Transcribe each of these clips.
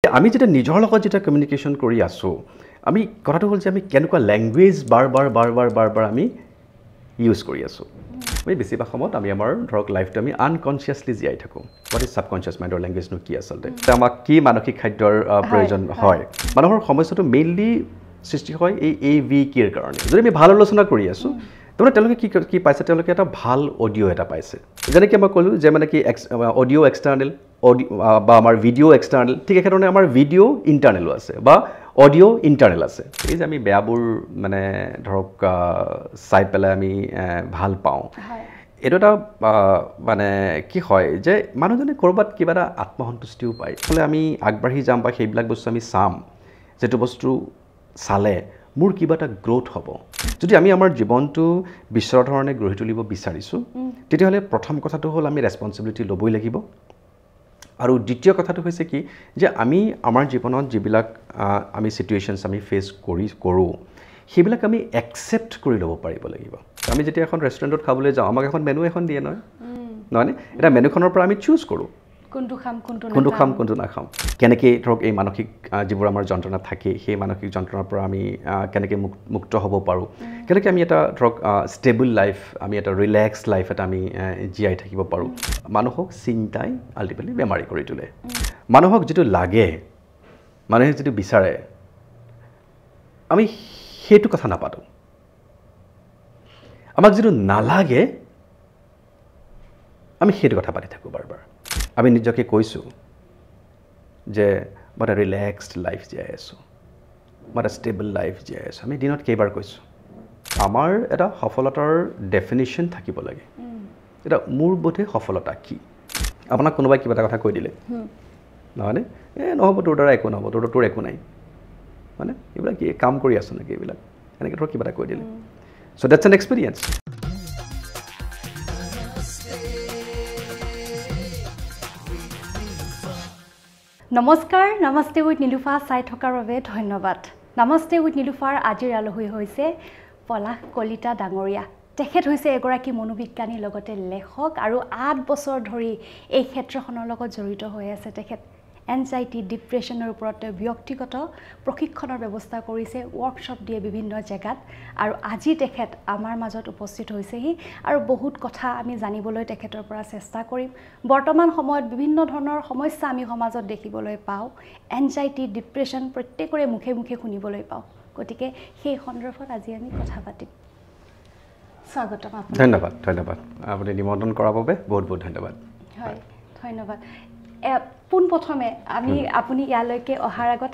আমি যেটা নিজৰ লগত যেটা কমিউনিকেশ্যন কৰি আছো আমি কথাটো হ'ল যে আমি কেনেকুৱা ল্যাঙ্গুৱেজ বাৰ আমি ইউজ কৰি আছো আমি বেছিভাগ সময়ত আমি আমাৰ ধৰক লাইফটো আমি আনকনসিয়াসলি জীয়াই থাকো হোৱাট ইজ সাবকনসিয়াস মাইণ্ডৰ ল্যাঙ্গুৱেজ নো কি আচলতে আমাক কি মানসিক খাদ্যৰ প্ৰয়োজন হয় মানুহৰ সমস্যাটো মেইনলি সৃষ্টি হয় এই AVKৰ কাৰণে যদি আমি ভাল আলোচনা কৰি আছো তোমরা তেওঁলোকে কি পাইছে তেওঁলোকে এটা ভাল অডিও এটা পাইছে যেনেকৈ মই ক'লো যে মানে কি অডিও এক্সটাৰ্নেল বা আমাৰ ভিডিও এক্সটাৰ্নেল ঠিক একেধৰণে আমাৰ ভিডিও ইণ্টাৰনেলো আছে বা অডিও ইণ্টাৰনেল আছে এই যে আমি বেয়াবোৰ মানে ধৰক চাই পেলাই আমি ভাল পাওঁ এইটো এটা মানে কি হয় যে মানুহজনে ক'ৰবাত কিবা এটা আত্মসন্তুষ্টিও পায় ফলে আমি আগবাঢ়ি যাম বা সেইবিলাক বস্তু আমি চাম যেটো বস্তু চালে মোৰ কিবা এটা গ্ৰোথ হ'ব যদি আমি আমাৰ জীৱনটো বিশ্বৰ ধৰণে গঢ়ি তুলিব বিচাৰিছো তেতিয়াহ'লে প্ৰথম কথাটো হ'ল আমি ৰেসপন্সিবিলিটি ল'বই লাগিব আৰু দ্বিতীয় কথাটো হৈছে কি যে আমি আমাৰ জীৱনত যিবিলাক আমি সিচুৱেশনছ আমি ফেস কৰোঁ সেইবিলাক আমি একসেপ্ট কৰি ল'ব পাৰিব লাগিব আমি যেতিয়া এখন ৰেষ্টুৰেণ্টত খাবলৈ যাওঁ আমাক এখন মেনু এখন দিয়ে নহয় এটা মেনুখনৰ পৰা আমি চুজ কৰোঁ কোনটো খাম কোনটো নাখাম কেনেকৈ ধৰক এই মানসিক যিবোৰ আমাৰ যন্ত্ৰণা থাকে সেই মানসিক যন্ত্ৰণাৰ পৰা আমি কেনেকৈ মুক্ত হ'ব পাৰোঁ কেনেকৈ আমি এটা ধৰক ষ্টেবল লাইফ আমি এটা ৰিলেক্স লাইফ এটা আমি জীয়াই থাকিব পাৰোঁ মানুহক চিন্তাই আল্টিমেটলি বেমাৰী কৰি তোলে মানুহক যিটো লাগে মানুহে যিটো বিচাৰে আমি সেইটো কথা নাপাতো আমাক যিটো নালাগে আমি সেইটো কথা পাতি থাকোঁ বাৰ আমি নিজকে কৈছোঁ যে মই এটা ৰিলেক্সড লাইফ জীয়াই আছোঁ মই এটা ষ্টেবল লাইফ জীয়াই আছোঁ আমি দিনত কেইবাৰ কৈছোঁ আমাৰ এটা সফলতাৰ ডেফিনিশ্যন থাকিব লাগে এটা মোৰ বোধে সফলতা কি আপোনাক কোনোবাই কিবা এটা কথা কৈ দিলে নহয়নে নহ'ব তোৰ দ্বাৰা একো নহ'ব তোৰ একো নাই মানে এইবিলাক কি কাম কৰি আছোঁ নেকি এইবিলাক এনেকৈ ধৰক কিবা এটা কৈ দিলে চ' ডেটছ এন এক্সপিৰিয়েঞ্চ নমস্কাৰ নমস্তে উইথ নীলুফা চাই থকাৰ বাবে ধন্যবাদ নমস্তে উইথ নীলুফাৰ আজিৰ আলহী হৈছে পলাশ কলিতা ডাঙৰীয়া তেখেত হৈছে এগৰাকী মনোবিজ্ঞানীৰ লগতে লেখক আৰু 8 বছৰ ধৰি এই ক্ষেত্ৰখনৰ লগত জড়িত হৈ আছে তেখেত এনজাইটি ডিপ্ৰেছনৰ ওপৰত ব্যক্তিগত প্ৰশিক্ষণৰ ব্যৱস্থা কৰিছে ওয়াৰ্কশ্বপ দিয়ে বিভিন্ন জেগাত আৰু আজি তেখেত আমাৰ মাজত উপস্থিত হৈছেহি আৰু বহুত কথা আমি জানিবলৈ তেখেতৰ পৰা চেষ্টা কৰিম বৰ্তমান সময়ত বিভিন্ন ধৰণৰ সমস্যা আমি সমাজত দেখিবলৈ পাওঁ এনজাইটি ডিপ্ৰেছন প্ৰত্যেকৰে মুখে মুখে শুনিবলৈ পাওঁ গতিকে সেই সন্দৰ্ভত আজি আমি কথা পাতিম স্বাগতম আপোনাক ধন্যবাদ আপুনি নিমন্ত্ৰণ কৰাৰ বাবে বহুত বহুত ধন্যবাদ হয় ধন্যবাদ পোনপ্ৰথমে আমি আপুনি ইয়ালৈকে অহাৰ আগত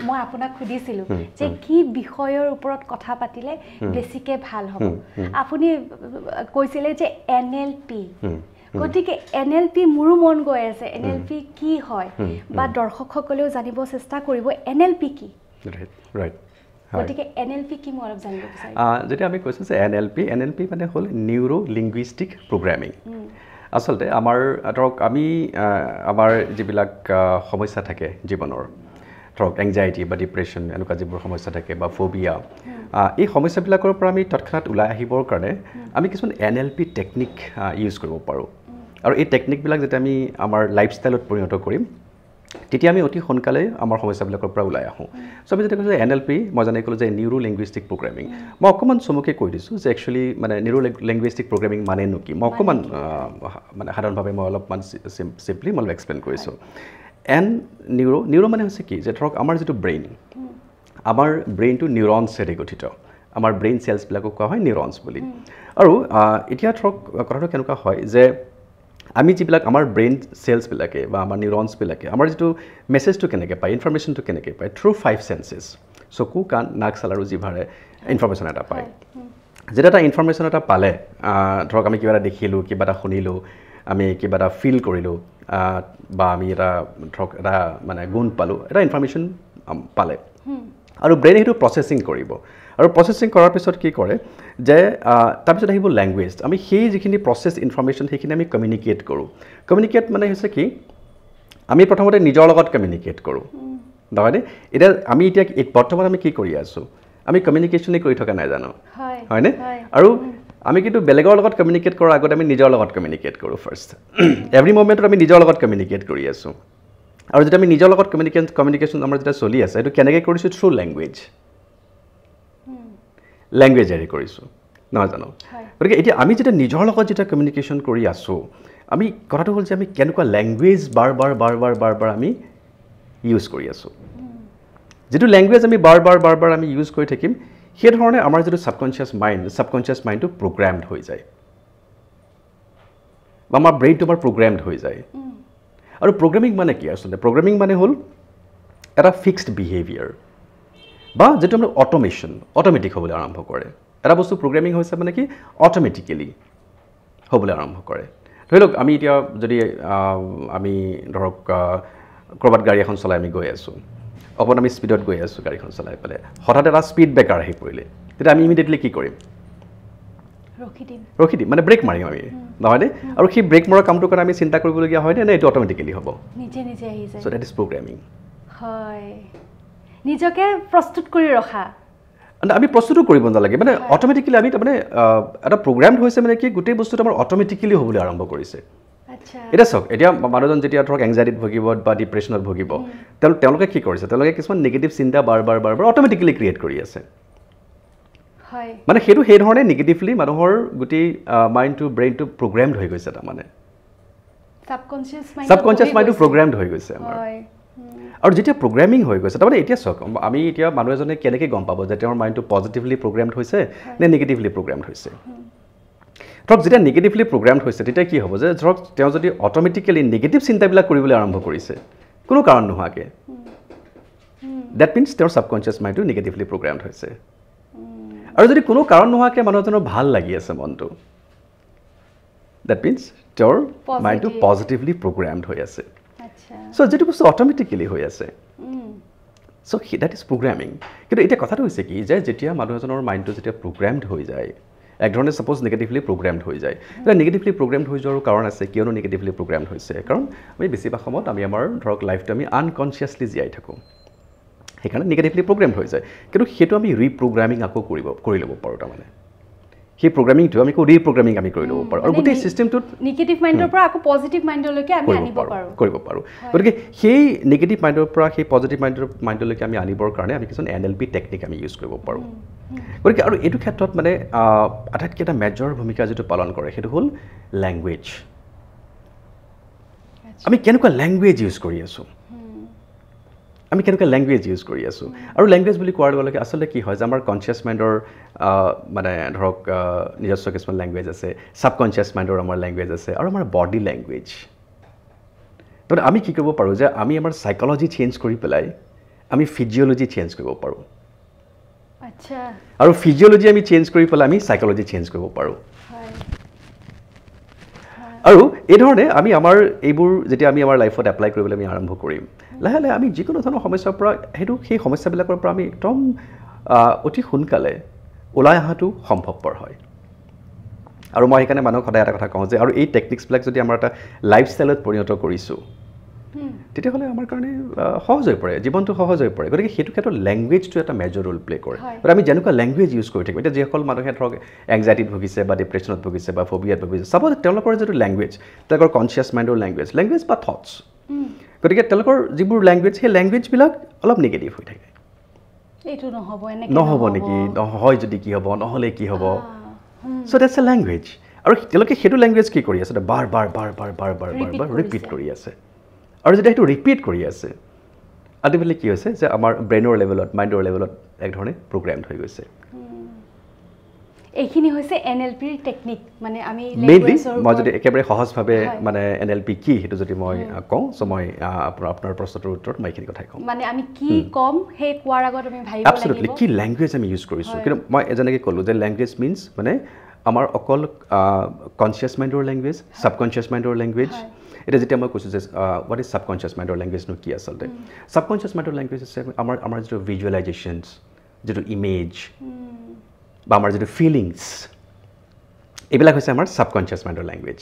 মই আপোনাক সুধিছিলোঁ যে কি বিষয়ৰ ওপৰত কথা পাতিলে বেছিকে ভাল হ'ব আপুনি কৈছিলে যে NLP গতিকে NLP মোৰো মন গৈ আছে NLP কি হয় বা দৰ্শকসকলেও জানিব চেষ্টা কৰিব NLP কি ৰাইট গতিকে NLP কি মই অলপ জানিব বিচাৰিম যেতিয়া আমি কৈছোঁ যে NLP মানে হ'ল নিউৰো লিংগুইষ্টিক প্ৰগ্ৰামিং আসলতে আমাৰ ধৰক আমি আমাৰ যিবিলাক সমস্যা থাকে জীৱনৰ ধৰক এংজাইটি বা ডিপ্ৰেশ্যন এনেকুৱা যিবোৰ সমস্যা থাকে বা ফোবিয়া এই সমস্যাবিলাকৰ পৰা আমি তৎক্ষণাত ওলাই আহিবৰ কাৰণে আমি কিছুমান NLP টেকনিক ইউজ কৰিব পাৰোঁ আৰু এই টেকনিকবিলাক যেতিয়া আমি আমাৰ লাইফষ্টাইলত পৰিণত কৰিম তেতিয়া আমি অতি সোনকালে আমাৰ সমস্যাবিলাকৰ পৰা ওলাই আহোঁ চ' আমি যেতিয়া কৈছোঁ NLP মই জানি ক'লোঁ যে নিউৰো লিংগুইষ্টিক প্ৰগ্ৰামিং মই অকণমান চমুকৈ কৈ দিছোঁ যে একচুৱেলি মানে নিউৰো লিংগুইষ্টিক প্ৰগ্ৰামিং মানেনো কি মই অকণমান মানে সাধাৰণভাৱে মই অলপমান চিম্পলি মই অলপ এক্সপ্লেইন কৰিছোঁ নিউৰো মানে হৈছে কি যে ধৰক আমাৰ যিটো আমাৰ ব্ৰেইনটো নিউৰনছেৰে গঠিত আমাৰ ব্ৰেইন চেলছবিলাকক কোৱা হয় নিউৰনছ বুলি আৰু এতিয়া ধৰক কথাটো কেনেকুৱা হয় যে আমি যিবিলাক আমাৰ ব্ৰেইন চেলছবিলাকে বা আমাৰ নিউৰনছবিলাকে আমাৰ যিটো মেছেজটো কেনেকৈ পায় ইনফৰমেশ্যনটো কেনেকৈ পায় থ্ৰু 5 চেন্সেছ চকু কাণ নাক ছাল আৰু জিভাৰে ইনফৰমেশ্যন এটা পায় যেতিয়া এটা ইনফৰমেশ্যন এটা পালে ধৰক আমি কিবা এটা দেখিলোঁ কিবা এটা শুনিলোঁ আমি কিবা এটা ফিল কৰিলোঁ বা আমি এটা ধৰক এটা মানে গুণ পালোঁ এটা ইনফৰমেশ্যন পালে আৰু ব্ৰেইনে সেইটো প্ৰচেছিং কৰিব আৰু প্ৰচেছিং কৰাৰ পিছত কি কৰে যে তাৰপিছত আহিব লেংগুৱেজ আমি সেই যিখিনি প্ৰচেছ ইনফৰমেশ্যন সেইখিনি আমি কমিউনিকেট কৰোঁ কমিউনিকেট মানে হৈছে কি আমি প্ৰথমতে নিজৰ লগত কমিউনিকেট কৰোঁ নহয়নে এতিয়া আমি এতিয়া বৰ্তমান আমি কি কৰি আছোঁ আমি কমিউনিকেশ্যনেই কৰি থকা নাই জানো হয়নে আৰু আমি কিন্তু বেলেগৰ লগত কমিউনিকেট কৰাৰ আগতে আমি নিজৰ লগত কমিউনিকেট কৰোঁ ফাৰ্ষ্ট এভৰি মমেণ্টত আমি নিজৰ লগত কমিউনিকেট কৰি আছোঁ আৰু যেতিয়া আমি নিজৰ লগত কমিউনিকেশ্যন আমাৰ যেতিয়া চলি আছে এইটো কেনেকৈ কৰিছোঁ থ্ৰু লেংগুৱেজ লেংগুৱেজেৰে কৰিছোঁ নহয় জানো গতিকে এতিয়া আমি যেতিয়া নিজৰ লগত যেতিয়া কমিউনিকেশ্যন কৰি আছোঁ আমি কথাটো হ'ল যে আমি কেনেকুৱা লেংগুৱেজ বাৰ বাৰ আমি ইউজ কৰি আছোঁ যিটো লেংগুৱেজ আমি বাৰ বাৰ আমি ইউজ কৰি থাকিম সেইধৰণে আমাৰ যিটো ছাবকনচিয়াছ মাইণ্ডটো প্ৰগ্ৰেমড হৈ যায় বা আমাৰ ব্ৰেইনটো আমাৰ প্ৰগ্ৰেমড হৈ যায় আৰু প্ৰগ্ৰেমিং মানে কি আচলতে প্ৰগ্ৰেমিং মানে হ'ল এটা ফিক্সড বিহেভিয়াৰ বা যিটো আমাৰ অট'মেটিক হ'বলৈ আৰম্ভ কৰে এটা বস্তু প্ৰগ্ৰেমিং হৈছে মানে কি অট'মেটিকেলি হ'বলৈ আৰম্ভ কৰে ধৰি লওক আমি এতিয়া যদি আমি ধৰক ক'ৰবাত গাড়ী এখন চলাই আমি গৈ আছোঁ অকণমান আমি স্পীডত গৈ আছোঁ গাড়ীখন চলাই পেলাই হঠাৎ এটা স্পীড ব্ৰেকাৰ আহি পৰিলে তেতিয়া আমি ইমিডিয়েটলি কি কৰিম ৰখি দিম মানে ব্ৰেক মাৰিম আমি নহয়নে আৰু সেই ব্ৰেক মৰাৰ কামটোৰ কাৰণে আমি চিন্তা কৰিবলগীয়া হয়নে নে এইটো অট'মেটিকেলি হ'ব নিজে আহি যায় চ' ডেট ইজ প্ৰগ্ৰেমিং হয় নিজকে প্ৰস্তুত কৰি ৰখা আমি প্ৰস্তুতো কৰিব নালাগে মানে অট'মেটিকেলি আমি তাৰমানে এটা প্ৰগ্ৰেমড হৈছে মানে কি গোটেই বস্তুটো আমাৰ অট'মেটিকেলি হ'বলৈ আৰম্ভ কৰিছে এতিয়া চাওক এতিয়া মানুহজন যেতিয়া ধৰক এংজাইটিত ভুগিব বা ডিপ্ৰেশ্যনত ভুগিব তেওঁলোকে কি কৰিছে তেওঁলোকে কিছুমান নিগেটিভ চিন্তা বাৰ বাৰ অট'মেটিকেলি ক্ৰিয়েট কৰি আছে মানে সেইটো সেইধৰণে নিগেটিভলি মানুহৰ গোটেই মাইণ্ডটো ব্ৰেইনটো প্ৰগ্ৰেমড হৈ গৈছে তাৰমানে ছাবকনচিয়াছ মাইণ্ডটো প্ৰগ্ৰেমড হৈ গৈছে আমাৰ আৰু যেতিয়া প্ৰগ্ৰেমিং হৈ গৈছে তাৰমানে এতিয়া চাওক আমি এতিয়া মানুহ এজনে কেনেকৈ গম পাব যে তেওঁৰ মাইণ্ডটো পজিটিভলি প্ৰগ্ৰেমড হৈছে নে নিগেটিভলি প্ৰগ্ৰেমড হৈছে ধৰক যেতিয়া নিগেটিভলি প্ৰগ্ৰেমড হৈছে তেতিয়া কি হ'ব যে ধৰক তেওঁ যদি অট'মেটিকেলি নিগেটিভ চিন্তাবিলাক কৰিবলৈ আৰম্ভ কৰিছে কোনো কাৰণ নোহোৱাকৈ ডেট মিনছ তেওঁৰ ছাবকনচিয়াছ মাইণ্ডটো নিগেটিভলি প্ৰগ্ৰেমড হৈছে আৰু যদি কোনো কাৰণ নোহোৱাকৈ মানুহজনৰ ভাল লাগি আছে মনটো ডেট মিনছ তেওঁৰ মাইণ্ডটো পজিটিভলি প্ৰগ্ৰেমড হৈ আছে চ' যিটো বস্তু অট'মেটিকেলি হৈ আছে চ' ডেট ইজ প্ৰগ্ৰেমিং কিন্তু এতিয়া কথাটো হৈছে কি যে যেতিয়া মানুহ এজনৰ মাইণ্ডটো যেতিয়া প্ৰগ্ৰেমড হৈ যায় একধৰণে ছাপ'জ নিগেটিভলি প্ৰগ্ৰেমড হৈ যায় এতিয়া নিগেটিভলি প্ৰগ্ৰেমড হৈ যোৱাৰো কাৰণ আছে কিয়নো নিগেটিভলি প্ৰগ্ৰেমড হৈছে কাৰণ আমি বেছিভাগ সময়ত আমি আমাৰ ধৰক লাইফটো আমি আনকনচিয়াছলি জীয়াই থাকোঁ সেইকাৰণে নিগেটিভলি প্ৰগ্ৰেমড হৈ যায় কিন্তু সেইটো আমি ৰিপ্ৰগ্ৰামিং আকৌ কৰি ল'ব পাৰোঁ তাৰমানে সেই প্ৰগ্ৰেমিংটো আমি ৰিপ্ৰগ্ৰামিং আমি কৰি ল'ব পাৰোঁ আৰু গোটেই চিষ্টেমটোত নিগেটিভ মাইণ্ডৰ পৰা আকৌ পজিটিভ মাইণ্ডলৈকে আমি আনিব পাৰোঁ কৰিব পাৰোঁ গতিকে সেই নিগেটিভ মাইণ্ডৰ পৰা সেই পজিটিভ মাইণ্ডলৈকে আমি আনিবৰ কাৰণে আমি কিছুমান NLP টেকনিক আমি ইউজ কৰিব পাৰোঁ গতিকে আৰু এইটো ক্ষেত্ৰত মানে আটাইতকৈ এটা মেজৰ ভূমিকা যিটো পালন কৰে সেইটো হ'ল লেংগুৱেজ আমি কেনেকুৱা লেংগুৱেজ ইউজ কৰি আছোঁ আৰু লেংগুৱেজ বুলি কোৱাৰ লগে লগে আচলতে কি হয় যে আমাৰ কনচিয়াছ মাইণ্ডৰ মানে ধৰক নিজস্ব কিছুমান লেংগুৱেজ আছে ছাবকনচিয়াছ মাইণ্ডৰ আমাৰ লেংগুৱেজ আছে আৰু আমাৰ বডি লেংগুৱেজ তাৰমানে আমি কি কৰিব পাৰোঁ যে আমি আমাৰ চাইক'লজি চেঞ্জ কৰি পেলাই আমি ফিজিঅ'লজি চেঞ্জ কৰিব পাৰোঁ আৰু ফিজিঅ'লজি আমি চেঞ্জ কৰি পেলাই আমি চাইক'লজি চেঞ্জ কৰিব পাৰোঁ আৰু এইধৰণে আমি আমাৰ এইবোৰ যেতিয়া আমি আমাৰ লাইফত এপ্লাই কৰিবলৈ আমি আৰম্ভ কৰিম লাহে লাহে আমি যিকোনো ধৰণৰ সমস্যাৰ পৰা সেই সমস্যাবিলাকৰ পৰা আমি একদম অতি সোনকালে ওলাই অহাটো সম্ভৱপৰ হয় আৰু মই সেইকাৰণে মানুহক সদায় এটা কথা কওঁ যে আৰু এই টেকনিক্সবিলাক যদি আমাৰ এটা লাইফষ্টাইলত পৰিণত কৰিছোঁ তেতিয়াহ'লে আমাৰ কাৰণে সহজ হৈ পৰে জীৱনটো সহজ হৈ পৰে গতিকে সেইটো ক্ষেত্ৰত লেংগুৱেজটো এটা মেজৰ ৰোল প্লে কৰে আৰু আমি যেনেকুৱা লেংগুৱেজ ইউজ কৰি থাকিম এতিয়া যিসকল মানুহে ধৰক এংজাইটিত ভুগিছে বা ডিপ্ৰেশ্যনত ভুগিছে বা ফবিয়াত ভুগিছে চাব তেওঁলোকৰ যিটো লেংগুৱেজ তেওঁলোকৰ কনচিয়াছ মাইণ্ডৰ লেংগুৱেজ বা থটছ গতিকে তেওঁলোকৰ যিবোৰ লেংগুৱেজ সেই লেংগুৱেজবিলাক অলপ নিগেটিভ হৈ থাকে এইটো নহ'ব নেকি নহয় যদি কি হ'ব নহ'লে কি হ'ব চ' ডেটছ এ লেংগুৱেজ আৰু তেওঁলোকে সেইটো লেংগুৱেজ কি কৰি আছে বাৰ ৰিপিট কৰি আছে আৰু যেতিয়া সেইটো ৰিপিট কৰি আছে আল্টিমেটলি কি হৈছে যে আমাৰ ব্ৰেইনৰ লেভেলত মাইণ্ডৰ লেভেলত একধৰণে প্ৰগ্ৰেমড হৈ গৈছে এইখিনি হৈছে NLPৰ টেকনিক মানে আমি মেইনলি মই যদি একেবাৰে সহজভাৱে মানে NLP কি সেইটো যদি মই কওঁ চ' মই আপোনাৰ প্ৰশ্নটোৰ উত্তৰত মই এইখিনি কথাই কওঁ মানে আমি কি কম সেই কোৱাৰ আগত আমি ভাবিব লাগিব এবছলুটলি কি লেংগুৱেজ আমি ইউজ কৰিছোঁ কিন্তু মই যেনেকৈ ক'লোঁ যে লেংগুৱেজ মিনছ মানে আমাৰ অকল কনচিয়াছ মাইণ্ডৰ লেংগুৱেজ ছাবকনচিয়াছ মাইণ্ডৰ লেংগুৱেজ এটা যেতিয়া মই কৈছোঁ যে হোৱাট ইজ ছাবকনচিয়াছ মাইণ্ডৰ লেংগুৱেজনো কি আচলতে ছাবকনচিয়াছ মাইণ্ডৰ লেংগুৱেজ হৈছে আমাৰ যিটো ভিজুৱেলাইজেশ্যনছ যিটো ইমেজ বা আমাৰ যিটো ফিলিংছ এইবিলাক হৈছে আমাৰ ছাবকনচিয়াছ মাইণ্ডৰ লেংগুৱেজ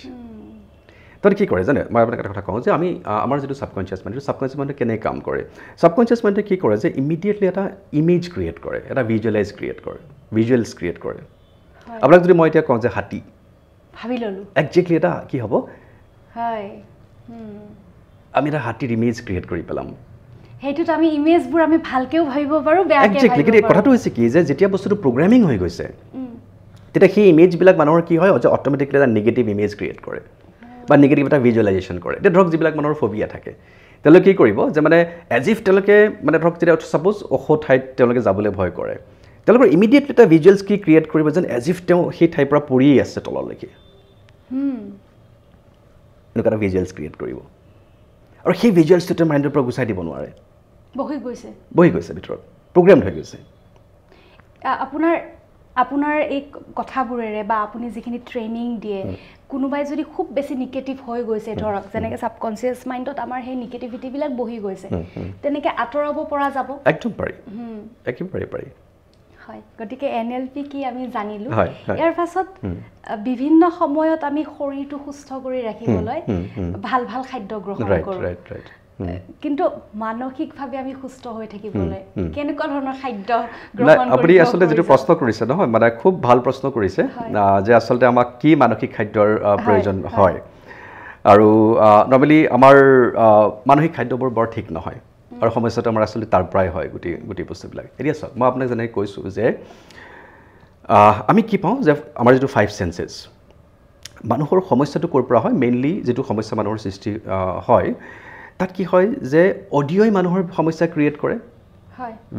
তাতে কি কৰে জানে মই আপোনাক এটা কথা কওঁ যে আমি আমাৰ যিটো ছাবকনচিয়াছ মাইণ্ডে কেনেকৈ কাম কৰে ছাবকনচিয়াছ মাইণ্ডে কি কৰে যে ইমিডিয়েটলি এটা ইমেজ ক্ৰিয়েট কৰে এটা ভিজুৱেলছ ক্ৰিয়েট কৰে আপোনাক যদি মই এতিয়া কওঁ যে হাতী ভাবি ল'লোঁ একজেক্টলি এটা কি হ'ব আমি এটা হাতীৰ ইমেজ ক্ৰিয়েট কৰি পেলাম সেইটোত আমি ইমেজবোৰ আমি ভালকেও ভাবিব পাৰোঁ বেয়াকৈ একজেক্টলি কিন্তু কথাটো হৈছে কি যে যেতিয়া বস্তুটো প্ৰগ্ৰামিং হৈ গৈছে তেতিয়া সেই ইমেজবিলাক মানুহৰ কি হয় যে অট'মেটিকলি এটা নিগেটিভ ইমেজ ক্ৰিয়েট কৰে বা নিগেটিভ এটা ভিজুৱেলাইজেশ্যন কৰে এতিয়া ধৰক যিবিলাক মানুহৰ ফবিয়া থাকে তেওঁলোকে কি কৰিব যে মানে এজ ইফ তেওঁলোকে মানে ধৰক যেতিয়া ছাপ'জ ওখ ঠাইত তেওঁলোকে যাবলৈ ভয় কৰে তেওঁলোকৰ ইমিডিয়েটলি এটা ভিজুৱেলছ কি ক্ৰিয়েট কৰিব যেন এজ ইফ তেওঁ সেই ঠাইৰ পৰা পৰিয়েই আছে তললৈকে এনেকুৱা এটা ভিজুৱেলছ ক্ৰিয়েট কৰিব আৰু সেই ভিজুৱেলছটো তেওঁ মাইণ্ডৰ পৰা গুচাই দিব নোৱাৰে বহি গৈছে ভিতৰত প্ৰগ্ৰেমড হৈ গৈছে আপোনাৰ এই কথাবোৰেৰে বা আপুনি যিখিনি ট্ৰেইনিং দিয়ে কোনোবাই যদি খুব বেছি নিগেটিভ হৈ গৈছে ধৰক যেনেকৈ ছাবকনচিয়াছ মাইণ্ডত আমাৰ সেই নিগেটিভিটিবিলাক বহি গৈছে তেনেকৈ আঁতৰাব পৰা যাব একদম পাৰি একেবাৰে পাৰি হয় গতিকে NLP কি আমি জানিলোঁ ইয়াৰ পাছত বিভিন্ন সময়ত আমি শৰীৰটো সুস্থ কৰি ৰাখিবলৈ ভাল ভাল খাদ্য গ্ৰহণ কৰোঁ কিন্তু মানসিকভাৱে আমি সুস্থ হৈ থাকিবলৈ কেনেকুৱা ধৰণৰ খাদ্য গ্ৰহণ আপুনি আচলতে যিটো প্ৰশ্ন কৰিছে নহয় মানে খুব ভাল প্ৰশ্ন কৰিছে যে আচলতে আমাক কি মানসিক খাদ্যৰ প্ৰয়োজন হয় আৰু নৰ্মেলি আমাৰ মানসিক খাদ্যবোৰ বৰ ঠিক নহয় আৰু সমস্যাটো আমাৰ আচলতে তাৰ পৰাই হয় গোটেই বস্তুবিলাক এতিয়া চাওক মই আপোনাক যেনেকৈ কৈছোঁ যে আমি কি পাওঁ যে আমাৰ যিটো 5 সেন্সেছ মানুহৰ সমস্যাটো ক'ৰ পৰা হয় মেইনলি যিটো সমস্যা মানুহৰ সৃষ্টি হয় তাত কি হয় যে অডিঅ'ই মানুহৰ সমস্যা ক্ৰিয়েট কৰে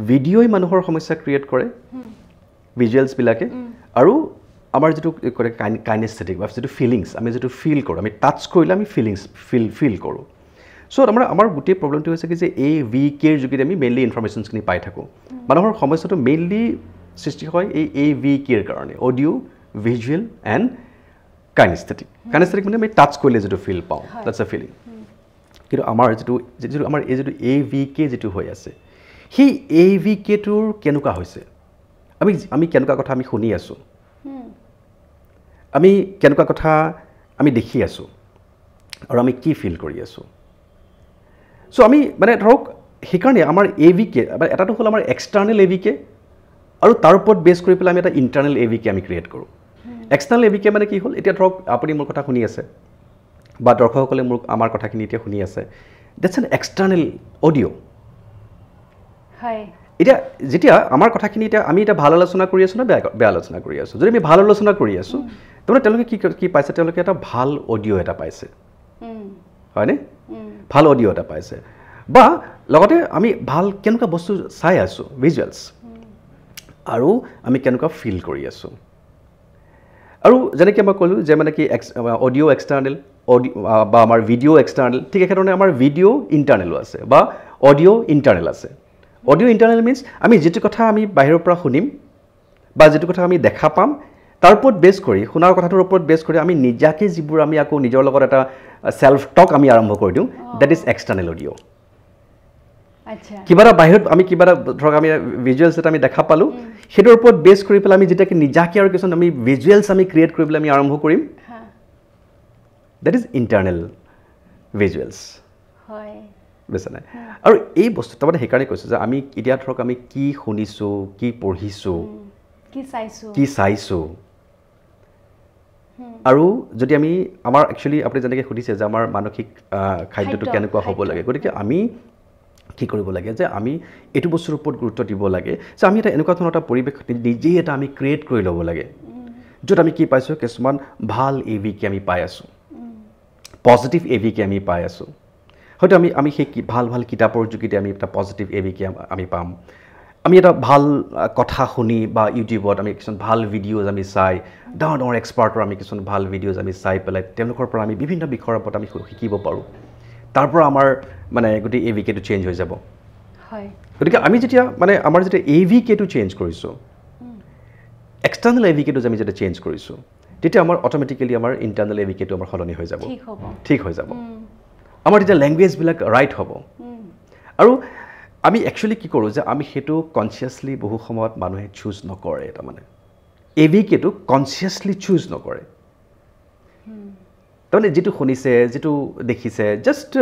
ভিডিঅ'ই মানুহৰ সমস্যা ক্ৰিয়েট কৰে ভিজুৱেলছবিলাকে আৰু আমাৰ যিটো কাইনেস্থেটিক বা যিটো ফিলিংছ আমি যিটো ফিল কৰোঁ আমি টাচ কৰিলে আমি ফিল কৰোঁ চ' আমাৰ গোটেই প্ৰব্লেমটো হৈছে কি যে এই VKৰ যোগেদি আমি মেইনলি ইনফৰমেশ্যনছখিনি পাই থাকোঁ মানুহৰ সমস্যাটো মেইনলি সৃষ্টি হয় এই VKৰ কাৰণে অডিঅ' ভিজুৱেল এণ্ড কাইনেস্থেটিক মানে আমি টাচ কৰিলে যিটো ফিল পাওঁ দেটছ আ ফিলিং কিন্তু আমাৰ যিটো আমাৰ এই যিটো AVK যিটো হৈ আছে সেই AVKটোৰ কেনেকুৱা হৈছে আমি কেনেকুৱা কথা আমি শুনি আছোঁ আমি কেনেকুৱা কথা আমি দেখি আছোঁ আৰু আমি কি ফিল কৰি আছোঁ চ' আমি মানে ধৰক সেইকাৰণে আমাৰ AVK এটাটো হ'ল আমাৰ এক্সটাৰ্নেল AVK আৰু তাৰ ওপৰত বেছ কৰি পেলাই আমি এটা ইণ্টাৰনেল AVK আমি ক্ৰিয়েট কৰোঁ এক্সটাৰ্নেল AVK মানে কি হ'ল এতিয়া ধৰক আপুনি মোৰ কথা শুনি আছে বা দৰ্শকসকলে আমাৰ কথাখিনি এতিয়া শুনি আছে ডেটছ এন এক্সটাৰ্নেল অডিঅ' এতিয়া যেতিয়া আমাৰ কথাখিনি এতিয়া আমি এতিয়া ভাল আলোচনা কৰি আছোঁ নে বেয়া আলোচনা কৰি আছোঁ যদি আমি ভাল আলোচনা কৰি আছোঁ তাৰমানে তেওঁলোকে কি পাইছে তেওঁলোকে এটা ভাল অডিঅ' এটা পাইছে হয়নে ভাল অডিঅ' এটা পাইছে বা লগতে আমি ভাল কেনেকুৱা বস্তু চাই আছোঁ ভিজুৱেলছ আৰু আমি কেনেকুৱা ফিল কৰি আছোঁ আৰু যেনেকৈ মই ক'লোঁ যে মানে কি অডিঅ' এক্সটাৰ্নেল বা আমাৰ ভিডিঅ' এক্সটাৰ্নেল ঠিক একেধৰণে আমাৰ ভিডিঅ' ইণ্টাৰনেলো আছে বা অডিঅ' ইণ্টাৰনেল আছে অডিঅ' ইণ্টাৰনেল মিনছ আমি যিটো কথা আমি বাহিৰৰ পৰা শুনিম বা যিটো কথা আমি দেখা পাম তাৰ ওপৰত বেছ কৰি শুনাৰ কথাটোৰ ওপৰত বেছ কৰি আমি নিজাকৈ যিবোৰ আমি আকৌ নিজৰ লগত এটা ছেল্ফ টক আমি আৰম্ভ কৰি দিওঁ ডেট ইজ এক্সটাৰ্নেল অডিঅ' কিবা এটা বাহিৰত আমি কিবা এটা ধৰক আমি ভিজুৱেলছ এটা আমি দেখা পালোঁ সেইটোৰ ওপৰত বেছ কৰি পেলাই আমি যেতিয়াকৈ নিজাকৈ আৰু কিছুমান আমি ভিজুৱেলছ আমি ক্ৰিয়েট কৰি পেলাই আমি আৰম্ভ কৰিম ডেট ইজ ইণ্টাৰনেল ভিজুৱেলছ বুজিছে নাই আৰু এই বস্তু তাৰমানে সেইকাৰণে কৈছোঁ যে আমি এতিয়া ধৰক আমি কি শুনিছোঁ কি পঢ়িছোঁ কি চাইছোঁ আৰু যদি আমি আমাৰ একচুৱেলি আপুনি যেনেকৈ সুধিছে যে আমাৰ মানসিক খাদ্যটো কেনেকুৱা হ'ব লাগে গতিকে আমি কি কৰিব লাগে যে আমি এইটো বস্তুৰ ওপৰত গুৰুত্ব দিব লাগে যে আমি এটা এনেকুৱা ধৰণৰ এটা পৰিৱেশ নিজেই এটা আমি ক্ৰিয়েট কৰি ল'ব লাগে য'ত আমি কি পাইছোঁ কিছুমান ভাল AVK আমি পাই আছোঁ পজিটিভ AVK আমি পাই আছোঁ হয়তো আমি সেই ভাল কিতাপৰ যোগেদি আমি এটা পজিটিভ AVK আমি পাম আমি এটা ভাল কথা শুনি বা ইউটিউবত আমি কিছুমান ভাল ভিডিঅ'জ আমি চাই ডাঙৰ এক্সপাৰ্টৰ আমি কিছুমান ভাল ভিডিঅ'জ আমি চাই পেলাই তেওঁলোকৰ পৰা আমি বিভিন্ন বিষয়ৰ ওপৰত আমি শিকিব পাৰোঁ তাৰ পৰা আমাৰ মানে গোটেই AVKটো চেঞ্জ হৈ যাব গতিকে আমি যেতিয়া মানে আমাৰ যেতিয়া AVKটো চেঞ্জ কৰিছোঁ এক্সটাৰ্নেল AVKটো আমি যেতিয়া চেঞ্জ কৰিছোঁ তেতিয়া আমাৰ অট'মেটিকেলি আমাৰ ইণ্টাৰনেল AVKটো আমাৰ সলনি হৈ যাব ঠিক হৈ যাব আমাৰ তেতিয়া লেংগুৱেজবিলাক ৰাইট হ'ব আৰু আমি একচুৱেলি কি কৰোঁ যে আমি সেইটো কনচিয়াছলি বহু সময়ত মানুহে চুজ নকৰে তাৰমানে AVKটো কনচিয়াছলি চুজ নকৰে তাৰমানে যিটো শুনিছে যিটো দেখিছে জাষ্ট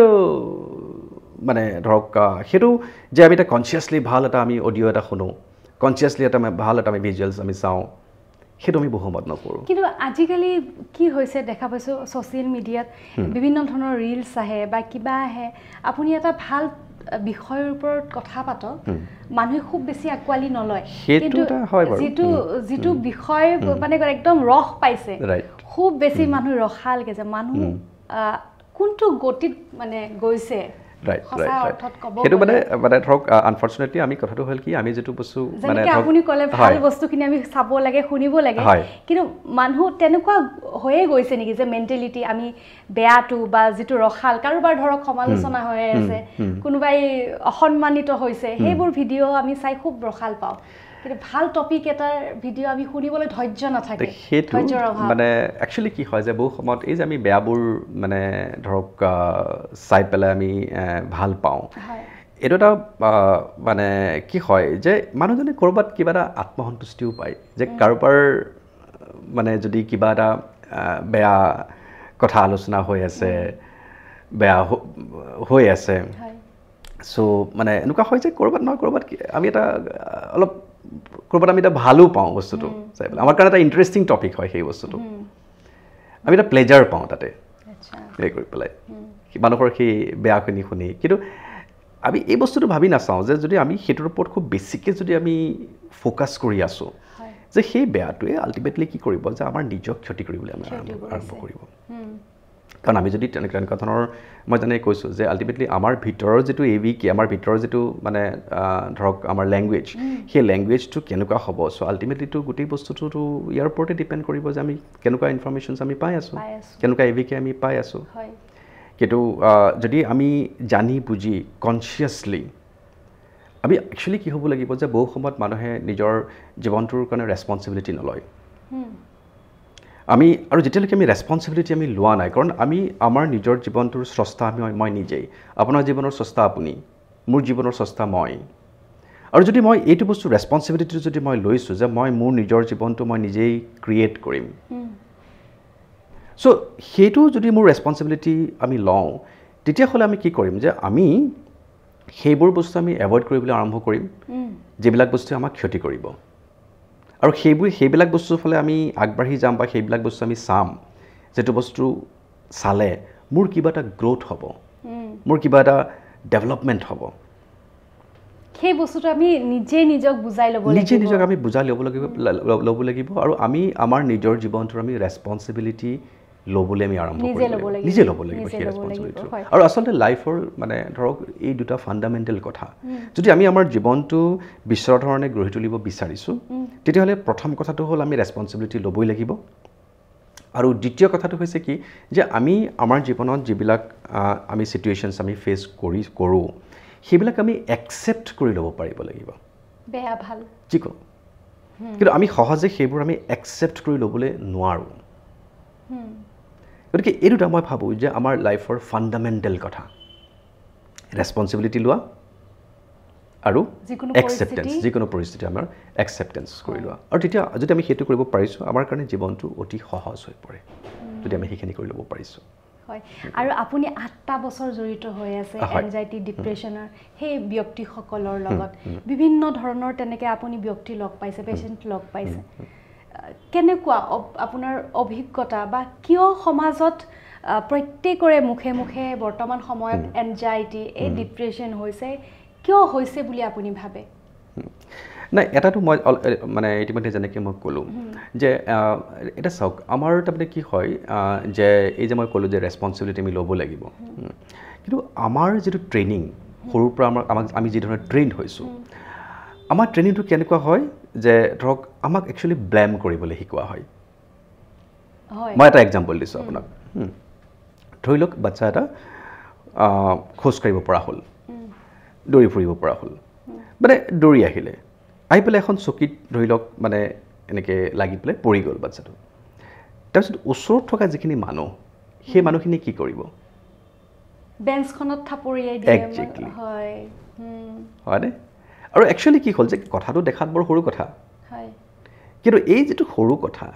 মানে ধৰক সেইটো যে আমি এটা কনচিয়াছলি ভাল এটা আমি অডিঅ' এটা শুনো কনচিয়াছলি এটা ভাল এটা আমি ভিজুৱেলছ আমি চাওঁ সেইটো আমি বহু সময়ত নকৰোঁ কিন্তু আজিকালি কি হৈছে দেখা পাইছোঁ ছ'চিয়েল মিডিয়াত বিভিন্ন ধৰণৰ ৰিলছ আহে বা কিবা আহে আপুনি এটা ভাল বিষয়ৰ ওপৰত কথা পাতক মানুহে খুব বেছি আঁকোৱালি নলয় কিন্তু যিটো বিষয় মানে একদম ৰস পাইছে খুব বেছি মানুহ ৰসালকে যে মানুহ কোনটো গতিত মানে গৈছে সেইটো মানে ধৰক আনফৰ্চুনেটলি আমি কথাটো হ'ল কি আমি যিটো বস্তু মানে আপুনি ক'লে ভাল বস্তুখিনি আমি চাব লাগে শুনিব লাগে কিন্তু মানুহ তেনেকুৱা হৈয়ে গৈছে নেকি যে মেণ্টেলিটি আমি বেয়াটো বা যিটো ৰসাল কাৰোবাৰ ধৰক সমালোচনা হৈ আছে কোনোবাই অসন্মানিত হৈছে সেইবোৰ ভিডিঅ' আমি চাই খুব ৰসাল পাওঁ কিন্তু ভাল টপিক এটাৰ ভিডিঅ' আমি শুনিবলৈ ধৈৰ্য নাথাকে সেইটো মানে একচুৱেলি কি হয় যে বহু সময়ত এই যে আমি বেয়াবোৰ মানে ধৰক চাই পেলাই আমি ভাল পাওঁ এইটো এটা মানে কি হয় যে মানুহজনে ক'ৰবাত কিবা এটা আত্মসন্তুষ্টিও পায় যে কাৰোবাৰ মানে যদি কিবা এটা বেয়া কথা আলোচনা হৈ আছে বেয়া হৈ আছে চ' মানে এনেকুৱা হয় যে ক'ৰবাত নহয় ক'ৰবাত আমি এটা অলপ ক'ৰবাত আমি এটা ভালো পাওঁ বস্তুটো চাই পেলাই আমাৰ কাৰণে এটা ইণ্টাৰেষ্টিং টপিক হয় সেই বস্তুটো আমি এটা প্লেজাৰ পাওঁ তাতে এই কৰি পেলাই মানুহৰ সেই বেয়াখিনি শুনি কিন্তু আমি এই বস্তুটো ভাবি নাচাওঁ যে যদি আমি সেইটোৰ ওপৰত খুব বেছিকৈ যদি আমি ফ'কাছ কৰি আছোঁ যে সেই বেয়াটোৱে আল্টিমেটলি কি কৰিব যে আমাৰ নিজক ক্ষতি কৰিবলৈ আমি আৰম্ভ কৰিব কাৰণ আমি যদি তেনেকুৱা ধৰণৰ মই যেনে কৈছোঁ যে আল্টিমেটলি আমাৰ ভিতৰৰ যিটো কি আমাৰ ভিতৰৰ যিটো মানে ধৰক আমাৰ লেংগুৱেজ সেই লেংগুৱেজটো কেনেকুৱা হ'ব চ' আল্টিমেটলিটো গোটেই বস্তুটোতো ইয়াৰ ওপৰতে ডিপেণ্ড কৰিব যে আমি কেনেকুৱা ইনফৰমেশ্যনছ আমি পাই আছোঁ কেনেকুৱা কে আমি পাই আছোঁ কিন্তু যদি আমি জানি বুজি কনচিয়াছলি আমি একচুৱেলি কি হ'ব লাগিব যে বহু সময়ত মানুহে নিজৰ জীৱনটোৰ কাৰণে ৰেছপনচিবিলিটি নলয় আমি আৰু যেতিয়ালৈকে আমি ৰেছপনচিবিলিটি আমি লোৱা নাই কাৰণ আমি আমাৰ নিজৰ জীৱনটোৰ স্ৰষ্টা মই নিজেই আপোনাৰ জীৱনৰ স্ৰষ্টা আপুনি মোৰ জীৱনৰ স্ৰষ্টা মই আৰু যদি মই এইটো বস্তু ৰেছপনচিবিলিটিটো যদি মই লৈছোঁ যে মই মোৰ নিজৰ জীৱনটো মই নিজেই ক্ৰিয়েট কৰিম চ' সেইটো যদি মোৰ ৰেছপনচিবিলিটি আমি লওঁ তেতিয়াহ'লে আমি কি কৰিম যে আমি সেইবোৰ বস্তু আমি এভইড কৰিবলৈ আৰম্ভ কৰিম যিবিলাক বস্তুৱে আমাক ক্ষতি কৰিব আৰু সেইবিলাক বস্তুৰ ফালে আমি আগবাঢ়ি যাম বা সেইবিলাক বস্তু আমি চাম যিটো বস্তু চালে মোৰ কিবা এটা গ্ৰ'থ হ'ব মোৰ কিবা এটা ডেভেলপমেণ্ট হ'ব সেই বস্তুটো আমি নিজক বুজাই ল'ব লাগিব নিজক আমি বুজাই ল'ব লাগিব আৰু আমি আমাৰ নিজৰ জীৱনটোৰ আমি ৰেছপনচিবিলিটি ল'বলৈ আমি আৰম্ভ কৰিব নিজে ল'ব লাগিব সেই ৰেছপনচিবিলিটি আৰু আচলতে লাইফৰ মানে ধৰক এই দুটা ফাণ্ডামেণ্টেল কথা যদি আমি আমাৰ জীৱনটো বিশ্বৰ ধৰণে গঢ়ি তুলিব বিচাৰিছোঁ তেতিয়াহ'লে প্ৰথম কথাটো হ'ল আমি ৰেছপনচিবিলিটি ল'বই লাগিব আৰু দ্বিতীয় কথাটো হৈছে কি যে আমি আমাৰ জীৱনত যিবিলাক আমি চিটুৱেশ্যনছ আমি ফেচ কৰোঁ সেইবিলাক আমি একচেপ্ট কৰি ল'ব পাৰিব লাগিব বেয়া ভাল যিকোনো কিন্তু আমি সহজে সেইবোৰ আমি একচেপ্ট কৰি ল'বলৈ নোৱাৰোঁ গতিকে এই দুটা মই ভাবোঁ যে আমাৰ লাইফৰ ফাণ্ডামেণ্টেল কথা ৰেছপনচিবিলিটি লোৱা আৰু একচেপ্টেঞ্চ যিকোনো পৰিস্থিতি আমাৰ একচেপ্টেঞ্চ কৰি লোৱা আৰু তেতিয়া যদি আমি সেইটো কৰিব পাৰিছোঁ আমাৰ কাৰণে জীৱনটো অতি সহজ হৈ পৰে যদি আমি সেইখিনি কৰি ল'ব পাৰিছোঁ হয় আৰু আপুনি 8টা বছৰ জড়িত হৈ আছে এনজাইটি ডিপ্ৰেছনৰ সেই ব্যক্তিসকলৰ লগত বিভিন্ন ধৰণৰ তেনেকৈ আপুনি ব্যক্তি লগ পাইছে পেচেণ্ট লগ পাইছে কেনেকুৱা আপোনাৰ অভিজ্ঞতা বা কিয় সমাজত প্ৰত্যেকৰে মুখে মুখে বৰ্তমান সময়ত এনজাইটি এই ডিপ্ৰেছন হৈছে কিয় হৈছে বুলি আপুনি ভাবে নাই এটাটো মই মানে ইতিমধ্যে যেনেকৈ মই ক'লোঁ যে এটা চাওক আমাৰ তাৰমানে কি হয় যে এই যে মই ক'লোঁ যে ৰেছপনচিবিলিটি আমি ল'ব লাগিব কিন্তু আমাৰ যিটো ট্ৰেইনিং সৰুৰ পৰা আমি যি ধৰণে ট্ৰেইন হৈছোঁ আমাৰ ট্ৰেইনিংটো কেনেকুৱা হয় যে ধৰক আমাক একচুৱেলি ব্লেম কৰিবলৈ শিকোৱা হয় মই এটা এক্সাম্পল দিছোঁ আপোনাক ধৰি লওক বাচ্চা এটা খোজ কাঢ়িব পৰা হ'ল দৌৰি ফুৰিব পৰা হ'ল মানে দৌৰি আহিলে আহি পেলাই এখন চকীত ধৰি লওক মানে এনেকৈ লাগি পেলাই পৰি গ'ল বাচ্চাটো তাৰপিছত ওচৰত থকা যিখিনি মানুহ সেই মানুহখিনি কি কৰিব বেঞ্চখনত থাপৰিয়াই দিয়ে একজেক্টলি হয়নে আৰু একচুৱেলি কি হ'ল যে কথাটো দেখাত বৰ সৰু কথা কিন্তু এই যিটো সৰু কথা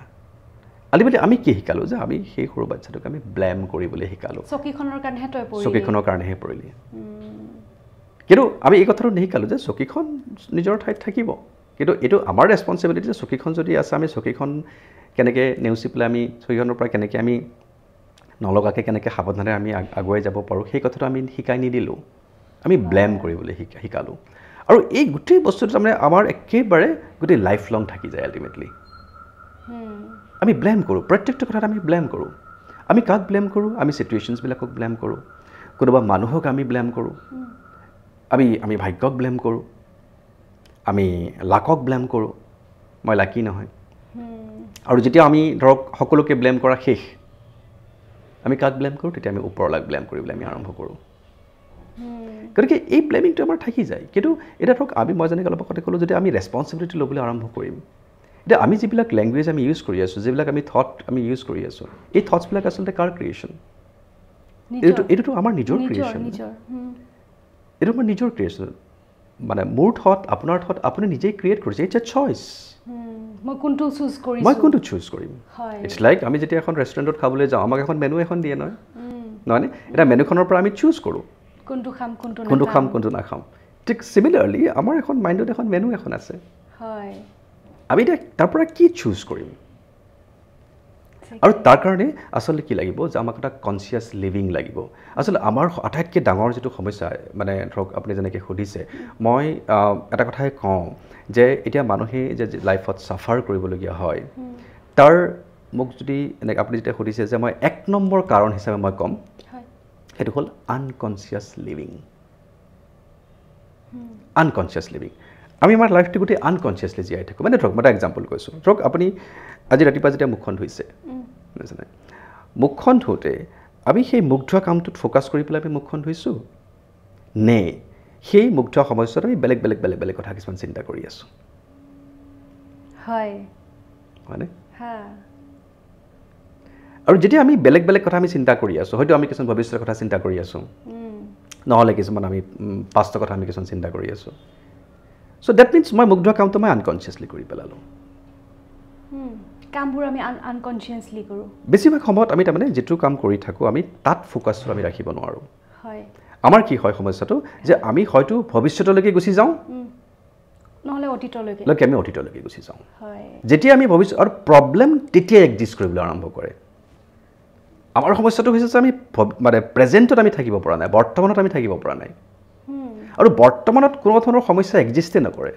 আল্টিমেটলি আমি কি শিকালোঁ যে আমি সেই সৰু বাচ্চাটোক আমি ব্লেম কৰিবলৈ শিকালোঁ চকীখনৰ কাৰণেহে পৰিলি কিন্তু আমি এই কথাটো নিশিকালোঁ যে চকীখন নিজৰ ঠাইত থাকিব কিন্তু এইটো আমাৰ ৰেছপনচিবিলিটি যে চকীখন যদি আছে আমি চকীখন কেনেকৈ নেওচি পেলাই আমি চকীখনৰ পৰা কেনেকৈ আমি নলগাকৈ কেনেকৈ সাৱধানে আমি আগুৱাই যাব পাৰোঁ সেই কথাটো আমি শিকাই নিদিলোঁ আমি ব্লেম কৰিবলৈ শিকালোঁ আৰু এই গোটেই বস্তুটো তাৰমানে আমাৰ একেবাৰে গোটেই লাইফ লং থাকি যায় আল্টিমেটলি আমি ব্লেম কৰোঁ প্ৰত্যেকটো কথাত আমি ব্লেম কৰোঁ আমি কাক ব্লেম কৰোঁ আমি চিটুৱেশ্যনছবিলাকক ব্লেম কৰোঁ কোনোবা মানুহক আমি ব্লেম কৰোঁ আমি ভাগ্যক ব্লেম কৰোঁ আমি লাকক ব্লেম কৰোঁ মই লাকি নহয় আৰু যেতিয়া আমি ধৰক সকলোকে ব্লেম কৰা শেষ আমি কাক ব্লেম কৰোঁ তেতিয়া আমি ওপৰলাক ব্লেম কৰিবলৈ আমি আৰম্ভ কৰোঁ গতিকে এই ব্লেমিংটো আমাৰ থাকি যায় কিন্তু এতিয়া ধৰক মই যেনেকৈ অলপ আগতে ক'লোঁ যদি আমি ৰেছপনচিবিলিটি ল'বলৈ আৰম্ভ কৰিম এতিয়া আমি যিবিলাক লেংগুৱেজ আমি ইউজ কৰি আছোঁ যিবিলাক আমি থট আমি ইউজ কৰি আছোঁ এই থটছবিলাক আচলতে কাৰ ক্ৰিয়েশ্যন এইটোতো আমাৰ নিজৰ ক্ৰিয়েশ্যন এইটো আমাৰ নিজৰ ক্ৰিয়েশ্যন মানে মোৰ থট আপোনাৰ থট আপুনি নিজেই ক্ৰিয়েট কৰিছে ইটছ এ চইচ মই কোনটো চুজ কৰিম ইটছ লাইক আমি যেতিয়া এখন ৰেষ্টুৰেণ্টত খাবলৈ যাওঁ আমাক এখন মেনু এখন দিয়ে নহয়নে এতিয়া মেনুখনৰ পৰা আমি চুজ কৰোঁ কোনটো খাম কোনটো নাখাম ঠিক চিমিলাৰলি আমাৰ এখন মাইণ্ডত এখন মেনু এখন আছে আমি এতিয়া তাৰ পৰা কি চুজ কৰিম আৰু তাৰ কাৰণে আচলতে কি লাগিব যে আমাক এটা কনচিয়াছ লিভিং লাগিব আচলতে আমাৰ আটাইতকৈ ডাঙৰ যিটো সমস্যা মানে ধৰক আপুনি যেনেকৈ সুধিছে মই এটা কথাই কওঁ যে এতিয়া মানুহে যে লাইফত চাফাৰ কৰিবলগীয়া হয় তাৰ মোক যদি এনেকৈ আপুনি যেতিয়া সুধিছে যে মই 1 নম্বৰ কাৰণ হিচাপে মই ক'ম সেইটো হ'ল আনকনচিয়াছ লিভিং আনকনচিয়াছ লিভিং আমি আমাৰ লাইফটো গোটেই আনকনচিয়াছলি জীয়াই থাকোঁ মানে ধৰক মই এটা এক্সাম্পল কৈছোঁ ধৰক আপুনি আজি ৰাতিপুৱা যেতিয়া মুখখন ধুইছে বুজিছেনে মুখখন ধুওঁতে আমি সেই মুখ ধোৱা কামটোত ফ'কাছ কৰি পেলাই আমি মুখখন ধুইছোঁ নে সেই মুখ ধোৱা সময়ছোৱাত আমি বেলেগ বেলেগ বেলেগ বেলেগ কথা কিছুমান চিন্তা কৰি আছোঁ হয়নে আৰু যেতিয়া আমি বেলেগ বেলেগ কথা আমি চিন্তা কৰি আছোঁ হয়তো আমি কিছুমান ভৱিষ্যতৰ কথা চিন্তা কৰি আছোঁ নহ'লে কিছুমান আমি পাষ্টৰ কথা আমি কিছুমান চিন্তা কৰি আছোঁ চ' ডেট মিনছ মই মুখ ধোৱা কামটো মই আনকনচিয়াছলি কৰি পেলালোঁ কামবোৰ আমি আনকনচিয়াছলি কৰোঁ বেছিভাগ সময়ত আমি তাৰমানে যিটো কাম কৰি থাকোঁ আমি তাত ফ'কাছটো আমি ৰাখিব নোৱাৰোঁ আমাৰ কি হয় সমস্যাটো যে আমি হয়তো ভৱিষ্যতলৈকে গুচি যাওঁ নহ'লে অতীতলৈকে আমি অতীতলৈকে গুচি যাওঁ যেতিয়া আমি ভৱিষ্যত আৰু প্ৰব্লেম তেতিয়াই এক্সিষ্ট কৰিবলৈ আৰম্ভ কৰে আমাৰ সমস্যাটো হৈছে যে আমি মানে প্ৰেজেণ্টত আমি থাকিব পৰা নাই বৰ্তমানত আমি থাকিব পৰা নাই আৰু বৰ্তমানত কোনো ধৰণৰ সমস্যা এক্সিষ্টেই নকৰে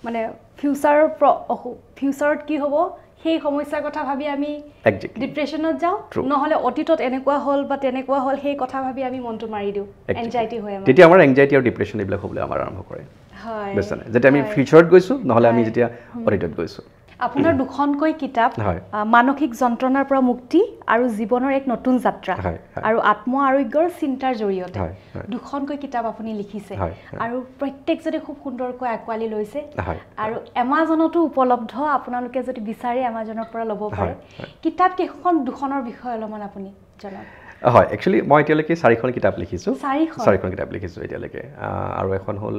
মানে ফিউচাৰত কি হ'ব সেই সমস্যাৰ কথা ভাবি আমি ডিপ্ৰেশ্যনত যাওঁ নহ'লে অতীতত এনেকুৱা হ'ল বা তেনেকুৱা হ'ল সেই কথা ভাবি আমি মনটো মাৰি দিওঁ এনজাইটি হয় আমাৰ তেতিয়া আমাৰ এনজাইটি আৰু ডিপ্ৰেশ্যন এইবিলাক হ'বলৈ আমাৰ আৰম্ভ কৰে বুজিছানে যেতিয়া আমি ফিউচাৰত গৈছোঁ নহ'লে আমি যেতিয়া অতীতত গৈছোঁ আপোনাৰ দুখনকৈ কিতাপ মানসিক যন্ত্ৰণাৰ পৰা মুক্তি আৰু জীৱনৰ এক নতুন যাত্ৰা আৰু আত্ম আৰোগ্যৰ চিন্তাৰ জৰিয়তে দুখনকৈ কিতাপ আপুনি লিখিছে আৰু প্ৰত্যেকজনে খুব সুন্দৰকৈ আঁকোৱালি লৈছে আৰু এমাজনতো উপলব্ধ আপোনালোকে যদি বিচাৰে এমাজনৰ পৰা ল'ব পাৰে কিতাপ কেইখন দুখনৰ বিষয়ে অলপমান আপুনি জনাওক হয় একচুৱেলি মই এতিয়ালৈকে 4খন কিতাপ লিখিছোঁ 4খন কিতাপ লিখিছোঁ এতিয়ালৈকে আৰু এখন হ'ল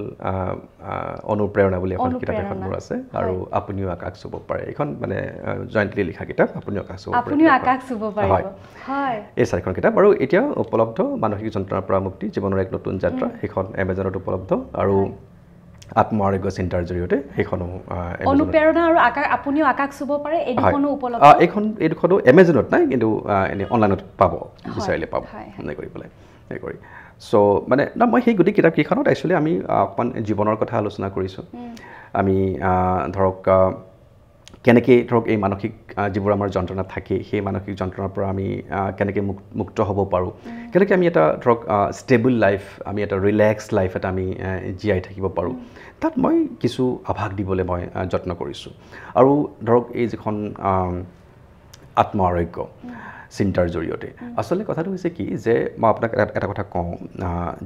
অনুপ্ৰেৰণা বুলি এখন কিতাপ এখন মোৰ আছে আৰু আপুনিও আকাশ চুব পাৰে এইখন মানে জইণ্টলি লিখা কিতাপ আপুনিও আকাশ চুব পাৰে হয় এই 4খন কিতাপ আৰু এতিয়া উপলব্ধ মানসিক যন্ত্ৰণাৰ পৰা মুক্তি জীৱনৰ এক নতুন যাত্ৰা সেইখন এমাজনত উপলব্ধ আৰু আত্ম আৰোগ্য চিন্তাৰ জৰিয়তে সেইখনো অনুপ্ৰেৰণা আৰু আপুনিও আকাশ চুব পাৰে এই দুখনো উপলব্ধ এই দুখনো এমাজনত নাই কিন্তু এনে অনলাইনত পাব বিচাৰিলে পাব এনে কৰি পেলাই এই কৰি চ' মানে মই সেই গোটেই কিতাপকেইখনত একচুৱেলি আমি অকণমান জীৱনৰ কথা আলোচনা কৰিছোঁ আমি ধৰক কেনেকৈ ধৰক এই মানসিক যিবোৰ আমাৰ যন্ত্ৰণা থাকে সেই মানসিক যন্ত্ৰণাৰ পৰা আমি কেনেকৈ মুক্ত হ'ব পাৰোঁ কেনেকৈ আমি এটা ধৰক ষ্টেবল লাইফ আমি এটা ৰিলেক্স লাইফ এটা আমি জীয়াই থাকিব পাৰোঁ তাত মই কিছু আভাস দিবলৈ মই যত্ন কৰিছোঁ আৰু ধৰক এই যিখন আত্ম আৰোগ্য চিন্তাৰ জৰিয়তে আচলতে কথাটো হৈছে কি যে মই আপোনাক এটা কথা কওঁ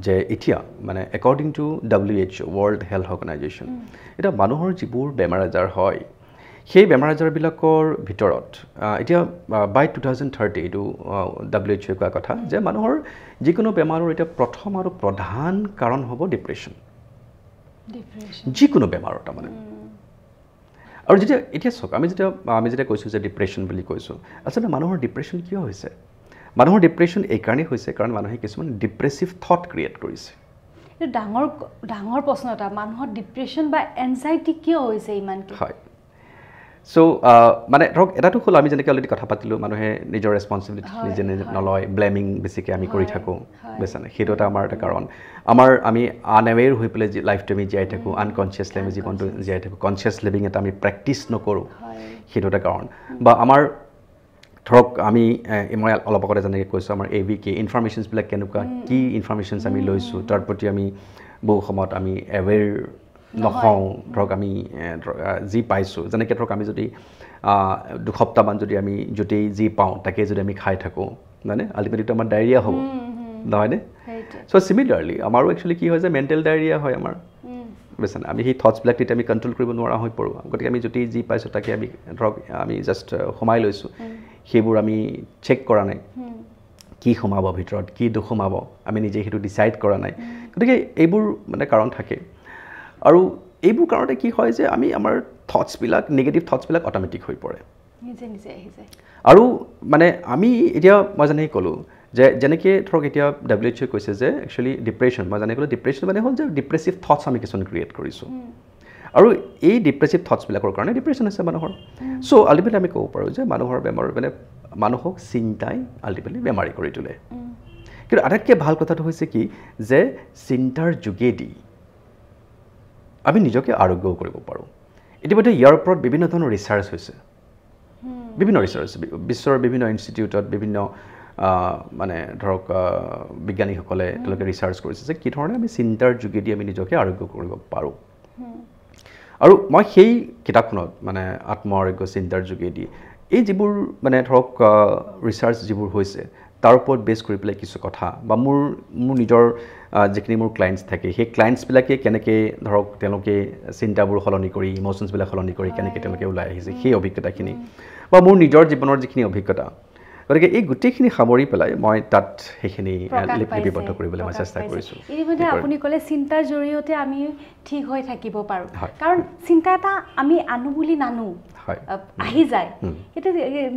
যে এতিয়া মানে according to WHO world health organisation এতিয়া মানুহৰ যিবোৰ বেমাৰ আজাৰ হয় সেই বেমাৰ আজাৰবিলাকৰ ভিতৰত এতিয়া বাই 2030 এইটো WHO কোৱা কথা যে মানুহৰ যিকোনো বেমাৰৰ এতিয়া প্ৰথম আৰু প্ৰধান কাৰণ হ'ব ডিপ্ৰেশ্যন যিকোনো বেমাৰৰ তাৰমানে আৰু যেতিয়া এতিয়া চাওক আমি যেতিয়া কৈছোঁ যে ডিপ্ৰেশ্যন বুলি কৈছোঁ আচলতে মানুহৰ ডিপ্ৰেশ্যন কিয় হৈছে মানুহৰ ডিপ্ৰেশ্যন এই কাৰণেই হৈছে কাৰণ মানুহে কিছুমান ডিপ্ৰেছিভ থট ক্ৰিয়েট কৰিছে ডাঙৰ ডাঙৰ প্ৰশ্ন এটা মানুহৰ ডিপ্ৰেশ্যন বা এনজাইটি কিয় হৈছে ইমানকৈ হয় চ' মানে ধৰক এটাটো হ'ল আমি যেনেকৈ অলৰেডি কথা পাতিলোঁ মানুহে নিজৰ ৰেছপনচিবিলিটি নিজে নলয় ব্লেমিং বেছিকৈ আমি কৰি থাকোঁ বুজিছানে সেইটো এটা আমাৰ এটা কাৰণ আমি আনএৱেৰ হৈ পেলাই লাইফটো আমি জীয়াই থাকোঁ আনকনচিয়াছলি আমি জীৱনটো জীয়াই থাকোঁ কনচিয়াছ লিভিং এটা আমি প্ৰেক্টিছ নকৰোঁ সেইটো এটা কাৰণ বা আমাৰ ধৰক মই অলপ আগতে যেনেকৈ কৈছোঁ আমাৰ AVK ইনফৰমেশ্যনছবিলাক কেনেকুৱা কি ইনফৰমেশ্যনছ আমি লৈছোঁ তাৰ প্ৰতি আমি বহু সময়ত আমি এৱেৰ নহওঁ ধৰক আমি যি পাইছোঁ যেনেকৈ ধৰক আমি যদি দুসপ্তাহমান যদি আমি য'তেই যি পাওঁ তাকে যদি আমি খাই থাকোঁ মানে আল্টিমেটলিটো আমাৰ ডায়েৰিয়া হ'ব নহয়নে চ' চিমিলাৰলি আমাৰো একচুৱেলি কি হয় যে মেণ্টেল ডায়েৰিয়া হয় আমাৰ বুজিছানে আমি সেই থটছবিলাক তেতিয়া আমি কণ্ট্ৰল কৰিব নোৱাৰা হৈ পৰোঁ গতিকে আমি য'তেই যি পাইছোঁ তাকে আমি ধৰক আমি জাষ্ট সোমাই লৈছোঁ সেইবোৰ আমি চেক কৰা নাই কি সোমাব ভিতৰত কি নোসোমাব আমি নিজে সেইটো ডিচাইড কৰা নাই গতিকে এইবোৰ মানে কাৰণ থাকে আৰু এইবোৰ কাৰণতে কি হয় যে আমাৰ থটছবিলাক নিগেটিভ থটছবিলাক অট'মেটিক হৈ পৰে নিজে নিজে আহি যায় আৰু মানে আমি এতিয়া মই যেনেকৈ ক'লোঁ যে যেনেকৈ ধৰক এতিয়া WHO কৈছে যে একচুৱেলি ডিপ্ৰেশ্যন মই যেনেকৈ ক'লোঁ ডিপ্ৰেশ্যন মানে হ'ল যে ডিপ্ৰেছিভ থটছ আমি কিছুমান ক্ৰিয়েট কৰিছোঁ আৰু এই ডিপ্ৰেছিভ থটছবিলাকৰ কাৰণে ডিপ্ৰেশ্যন আছে মানুহৰ চ' আল্টিমেটলি আমি ক'ব পাৰোঁ যে মানুহৰ বেমাৰ মানে মানুহক চিন্তাই আল্টিমেটলি বেমাৰী কৰি তোলে কিন্তু আটাইতকৈ ভাল কথাটো হৈছে কি যে চিন্তাৰ যোগেদি আমি নিজকে আৰোগ্যও কৰিব পাৰোঁ ইতিমধ্যে ইয়াৰ ওপৰত বিভিন্ন ধৰণৰ ৰিচাৰ্চ হৈছে বিভিন্ন ৰিচাৰ্চ বিশ্বৰ বিভিন্ন ইনষ্টিটিউটত বিভিন্ন মানে ধৰক বিজ্ঞানীসকলে তেওঁলোকে ৰিচাৰ্চ কৰিছে যে কি ধৰণে আমি চিন্তাৰ যোগেদি আমি নিজকে আৰোগ্য কৰিব পাৰোঁ আৰু মই সেই কিতাপখনত মানে আত্ম-আৰোগ্য চিন্তাৰ যোগেদি এই যিবোৰ মানে ধৰক ৰিচাৰ্চ যিবোৰ হৈছে তাৰ ওপৰত বেছ কৰি পেলাই কিছু কথা বা মোৰ নিজৰ যিখিনি মোৰ ক্লায়েণ্টছ থাকে সেই ক্লায়েণ্টছবিলাকে কেনেকৈ ধৰক তেওঁলোকে চিন্তাবোৰ সলনি কৰি ইম'শ্যনছবিলাক সলনি কৰি কেনেকৈ তেওঁলোকে ওলাই আহিছে সেই অভিজ্ঞতাখিনি বা মোৰ নিজৰ জীৱনৰ যিখিনি অভিজ্ঞতা গতিকে এই গোটেইখিনি সামৰি পেলাই মই তাত সেইখিনি লিপিবদ্ধ কৰিবলৈ মই চেষ্টা কৰিছোঁ ইতিমধ্যে আপুনি ক'লে চিন্তাৰ জৰিয়তে আমি ঠিক হৈ থাকিব পাৰোঁ কাৰণ চিন্তা এটা আমি আনো বুলি নানো আহি যায় সেইটো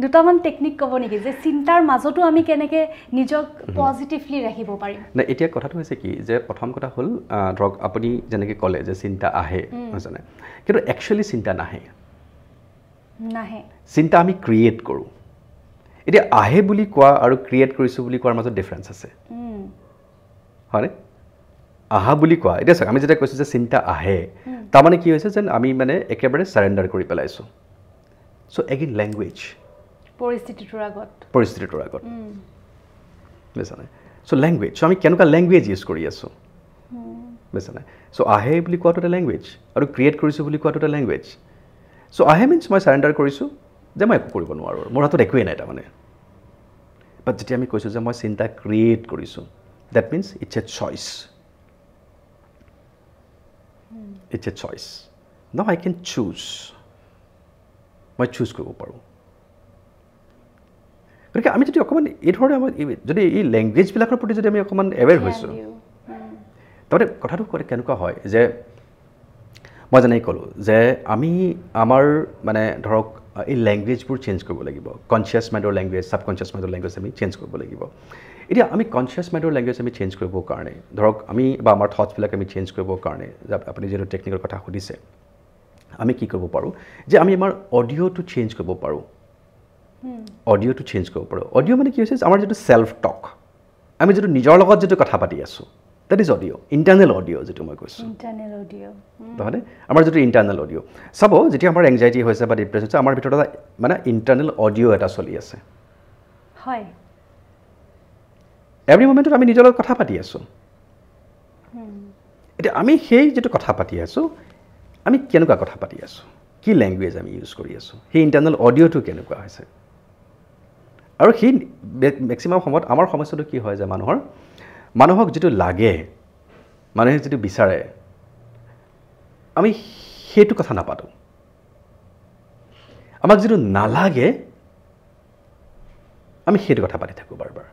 দুটামান টেকনিক ক'ব নেকি যে চিন্তাৰ মাজতো আমি কেনেকৈ নিজক পজিটিভলি ৰাখিব পাৰিম নাই এতিয়া কথাটো হৈছে কি যে প্ৰথম কথা হ'ল ধৰক আপুনি যেনেকৈ ক'লে যে চিন্তা আহে নহয়নে কিন্তু একচুৱেলি চিন্তা নাহে চিন্তা আমি ক্ৰিয়েট কৰোঁ এতিয়া আহে বুলি কোৱা আৰু ক্ৰিয়েট কৰিছোঁ বুলি কোৱাৰ মাজত ডিফাৰেঞ্চ আছে হয়নে আহা বুলি কোৱা এতিয়া চাওক আমি যেতিয়া কৈছোঁ যে চিন্তা আহে তাৰমানে কি হৈছে যেন আমি মানে একেবাৰে চাৰেণ্ডাৰ কৰি পেলাইছোঁ চ' এগেইন লেংগুৱেজ পৰিস্থিতিটোৰ আগত বুজিছানে চ' লেংগুৱেজ চ' আমি কেনেকুৱা লেংগুৱেজ ইউজ কৰি আছোঁ বুজিছানে চ' আহে বুলি কোৱাটো এটা লেংগুৱেজ আৰু ক্ৰিয়েট কৰিছোঁ বুলি কোৱাটো এটা লেংগুৱেজ চ' আহে মিনছ মই চাৰেণ্ডাৰ কৰিছোঁ যে মই একো কৰিব নোৱাৰোঁ মোৰ হাতত একোৱেই নাই তাৰমানে বাট যেতিয়া আমি কৈছোঁ যে মই চিন্তা ক্ৰিয়েট কৰিছোঁ that means it's a choice now I can choose মই চুজ কৰিব পাৰোঁ গতিকে আমি যদি অকণমান এই ধৰণে যদি এই লেংগুৱেজবিলাকৰ প্ৰতি যদি আমি অকণমান এৱেৰ হৈছোঁ তাৰমানে কথাটো কেনেকুৱা হয় যে মই যেনেকৈ ক'লোঁ যে আমি আমাৰ মানে ধৰক এই লেংগুৱেজবোৰ চেঞ্জ কৰিব লাগিব কনচিয়াছ মাইণ্ডৰ লেংগুৱেজ ছাবকনচিয়াছ মাইণ্ডৰ লেংগুৱেজ আমি চেঞ্জ কৰিব লাগিব এতিয়া আমি কনচিয়াছ মাইণ্ডৰ লেংগুৱেজ আমি চেঞ্জ কৰিবৰ কাৰণে ধৰক আমি বা আমাৰ থটছবিলাক আমি চেঞ্জ কৰিবৰ কাৰণে আপুনি যিহেতু টেকনিকৰ কথা সুধিছে আমি কি কৰিব পাৰোঁ যে আমি আমাৰ অডিঅ'টো চেঞ্জ কৰিব পাৰোঁ অডিঅ' মানে কি হৈছে আমাৰ যিটো ছেল্ফ টক আমি যিটো নিজৰ লগত যিটো কথা পাতি আছোঁ that is audio' internal audio' যিটো মই কৈছোঁ নহয়নে আমাৰ যিটো ইণ্টাৰনেল অডিঅ' চাব যেতিয়া আমাৰ এংজাইটি হৈছে বা ডিপ্ৰেশ্যন হৈছে আমাৰ ভিতৰত এটা মানে ইণ্টাৰনেল অডিঅ' এটা চলি আছে হয় এভৰি মমেণ্টত আমি নিজৰ লগত কথা পাতি আছোঁ এতিয়া আমি সেই যিটো কথা পাতি আছোঁ আমি কেনেকুৱা কথা পাতি আছোঁ কি লেংগুৱেজ আমি ইউজ কৰি আছোঁ সেই ইণ্টাৰনেল অডিঅ'টো কেনেকুৱা হৈছে আৰু সেই মেক্সিমাম সময়ত আমাৰ সমস্যাটো কি হয় যে মানুহক যিটো লাগে মানুহে যিটো বিচাৰে আমি সেইটো কথা নাপাতোঁ আমাক যিটো নালাগে আমি সেইটো কথা পাতি থাকোঁ বাৰ বাৰ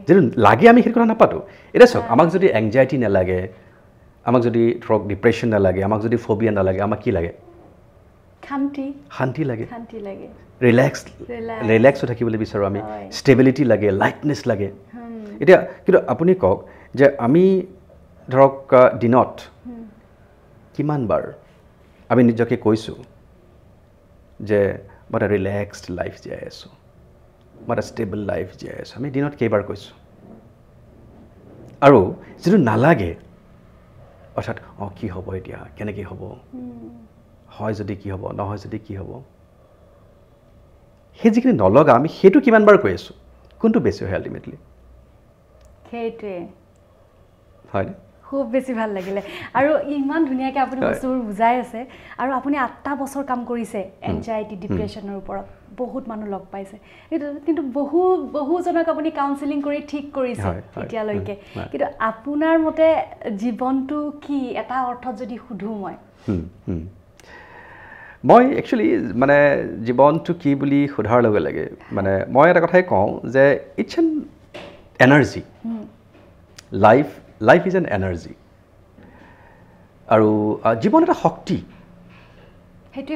যিটো লাগে আমি সেইটো কথা নাপাতোঁ এতিয়া চাওক আমাক যদি এংজাইটি নালাগে আমাক যদি ধৰক ডিপ্ৰেশ্যন নালাগে আমাক যদি ফবিয়া নালাগে আমাক কি লাগে শান্তি লাগে ৰিলেক্স হৈ থাকিবলৈ বিচাৰোঁ আমি ষ্টেবিলিটি লাগে লাইটনেছ লাগে এতিয়া কিন্তু আপুনি কওক যে আমি ধৰক দিনত কিমানবাৰ আমি নিজকে কৈছোঁ যে মই এটা ৰিলেক্সড লাইফ জীয়াই আছোঁ মই এটা ষ্টেবল লাইফ জীয়াই আছোঁ আমি দিনত কেইবাৰ কৈছোঁ আৰু যিটো নালাগে অৰ্থাৎ কি হ'ব এতিয়া কেনেকৈ হ'ব হয় যদি কি হ'ব নহয় যদি কি হ'ব সেই যিখিনি নলগা আমি সেইটো কিমানবাৰ কৈ আছোঁ কোনটো বেছি হয় আল্টিমেটলি সেইটোৱে হয়নে খুব বেছি ভাল লাগিলে আৰু ইমান ধুনীয়াকৈ আপুনি বস্তুবোৰ বুজাই আছে আৰু আপুনি 8টা বছৰ কাম কৰিছে এনজাইটি ডিপ্ৰেশ্যনৰ ওপৰত বহুত মানুহ লগ পাইছে কিন্তু বহুজনক আপুনি কাউন্সেলিং কৰি ঠিক কৰিছে এতিয়ালৈকে কিন্তু আপোনাৰ মতে জীৱনটো কি এটা অৰ্থত যদি সুধোঁ মই একচুৱেলি মানে জীৱনটো কি বুলি সোধাৰ লগে লগে মানে মই এটা কথাই কওঁ যে it's an energy life is an energy আৰু জীৱন এটা শক্তি সেইটোৱে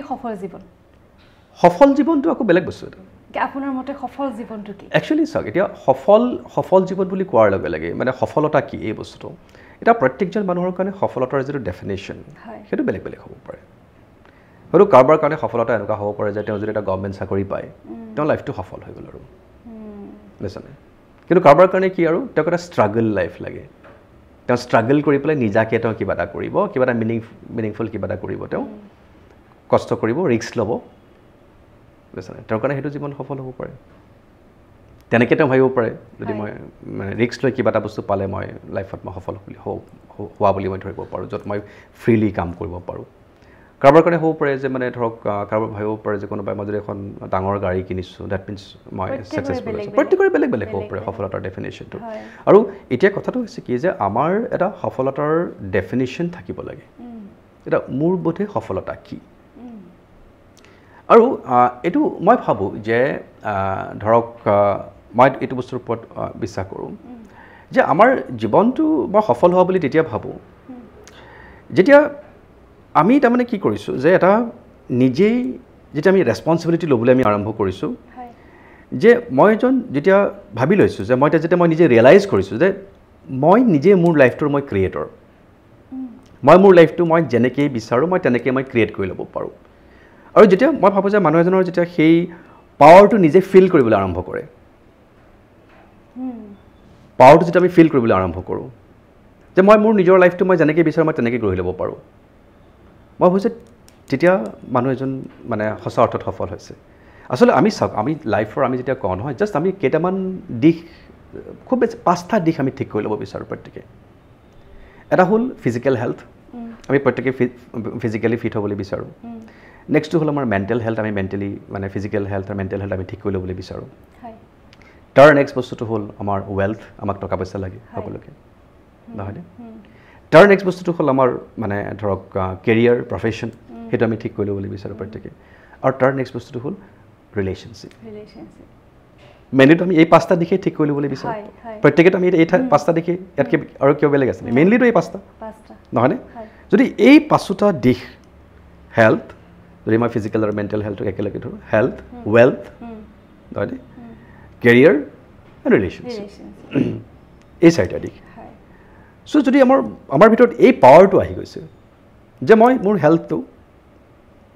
সফল জীৱনটো আকৌ বেলেগ বস্তু এটা আপোনাৰ মতে সফল জীৱনটো কি একচুৱেলি চাওক এতিয়া সফল জীৱন বুলি কোৱাৰ লগে লগে মানে সফলতা কি এই বস্তুটো এটা প্ৰত্যেকজন মানুহৰ কাৰণে সফলতাৰ যিটো ডেফিনেশ্যন সেইটো বেলেগ বেলেগ হ'ব পাৰে হয়তো কাৰোবাৰ কাৰণে সফলতা এনেকুৱা হ'ব পাৰে যে তেওঁ যদি এটা গভৰ্ণমেণ্ট চাকৰি পায় তেওঁৰ লাইফটো সফল হৈ গ'ল আৰু বুজিছেনে কিন্তু কাৰোবাৰ কাৰণে কি আৰু তেওঁক এটা ষ্ট্ৰাগল লাইফ লাগে তেওঁ ষ্ট্ৰাগল কৰি পেলাই নিজাকৈ তেওঁ কিবা এটা কৰিব কিবা এটা মিনিংফুল কিবা এটা কৰিব তেওঁ কষ্ট কৰিব ৰিস্ক ল'ব বুজিছেনে তেওঁৰ কাৰণে সেইটো জীৱন সফল হ'ব পাৰে তেনেকৈ তেওঁ ভাবিব পাৰে যদি মই মানে ৰিস্ক লৈ কিবা এটা বস্তু পালে মই লাইফত মই সফল হোৱা বুলি মই ধৰিব পাৰোঁ য'ত মই ফ্ৰীলি কাম কৰিব পাৰোঁ কাৰোবাৰ কাৰণে হ'ব পাৰে যে মানে ধৰক কাৰোবাৰ ভাবিব পাৰে যে কোনোবাই মই যদি এখন ডাঙৰ গাড়ী কিনিছোঁ ডেট মিনছ মই ছাকচেছফুল হৈছোঁ প্ৰত্যেকৰে বেলেগ বেলেগ হ'ব পাৰে সফলতাৰ ডেফিনেশ্যনটো আৰু এতিয়া কথাটো হৈছে কি যে আমাৰ এটা সফলতাৰ ডেফিনেশ্যন থাকিব লাগে এতিয়া মোৰ বোধে সফলতা কি আৰু এইটো মই ভাবোঁ যে ধৰক মই এইটো বস্তুৰ ওপৰত বিশ্বাস কৰোঁ যে আমাৰ জীৱনটো মই সফল হোৱা বুলি তেতিয়া ভাবোঁ যেতিয়া আমি তাৰমানে কি কৰিছোঁ যে এটা নিজেই যেতিয়া আমি ৰেছপনচিবিলিটি ল'বলৈ আমি আৰম্ভ কৰিছোঁ যে মই যেতিয়া ভাবি লৈছোঁ যে যেতিয়া মই নিজে ৰিয়েলাইজ কৰিছোঁ যে মই নিজে মোৰ লাইফটোৰ মই ক্ৰিয়েটৰ মই মোৰ লাইফটো মই যেনেকৈ বিচাৰোঁ মই তেনেকৈ মই ক্ৰিয়েট কৰি ল'ব পাৰোঁ আৰু যেতিয়া মই ভাবোঁ যে মানুহ এজনৰ যেতিয়া সেই পাৱাৰটো নিজে ফিল কৰিবলৈ আৰম্ভ কৰে পাৱাৰটো যেতিয়া আমি ফিল কৰিবলৈ আৰম্ভ কৰোঁ যে মই মোৰ নিজৰ লাইফটো মই যেনেকৈ বিচাৰোঁ মই তেনেকৈ গঢ়ি ল'ব পাৰোঁ মই ভাবোঁ তেতিয়া মানুহ এজন মানে সঁচা অৰ্থত সফল হৈছে আচলতে আমি চাওক আমি লাইফৰ আমি যেতিয়া কওঁ নহয় জাষ্ট আমি কেইটামান দিশ খুব বেছি 5টা দিশ আমি ঠিক কৰি ল'ব বিচাৰোঁ প্ৰত্যেকে এটা হ'ল ফিজিকেল হেল্থ আমি প্ৰত্যেকে ফিজিকেলি ফিট হ'বলৈ বিচাৰোঁ নেক্সটটো হ'ল আমাৰ মেণ্টেল হেল্থ আমি মেণ্টেলি মানে ফিজিকেল হেল্থ আৰু মেণ্টেল হেল্থ আমি ঠিক কৰি ল'বলৈ বিচাৰোঁ তাৰ নেক্সট বস্তুটো হ'ল আমাৰ ৱেল্থ আমাক টকা পইচা লাগে সকলোকে নহয়নে তাৰ নেক্সট বস্তুটো হ'ল আমাৰ মানে ধৰক কেৰিয়াৰ প্ৰফেশ্যন সেইটো আমি ঠিক কৰি ল'বলৈ বিচাৰোঁ প্ৰত্যেকে আৰু তাৰ নেক্সট বস্তুটো হ'ল ৰিলেশ্যনশ্বিপ মেইনলিটো আমি এই 5টা দিশেই ঠিক কৰি ল'বলৈ বিচাৰোঁ প্ৰত্যেকেতো আমি এই 5টা দিশে ইয়াতকৈ আৰু কিয় বেলেগ আছে মেইনলিটো এই 5টা নহয়নে যদি এই 5টা দিশ হেল্থ যদি মই ফিজিকেল আৰু মেণ্টেল হেল্থক একেলগে ধৰোঁ হেল্থ ৱেল্থ নহয়নে কেৰিয়াৰ এণ্ড ৰিলেশ্যনশ্বিপ এই 4টা দিশ চ' যদি আমাৰ ভিতৰত এই পাৱাৰটো আহি গৈছে যে মই মোৰ হেল্থটো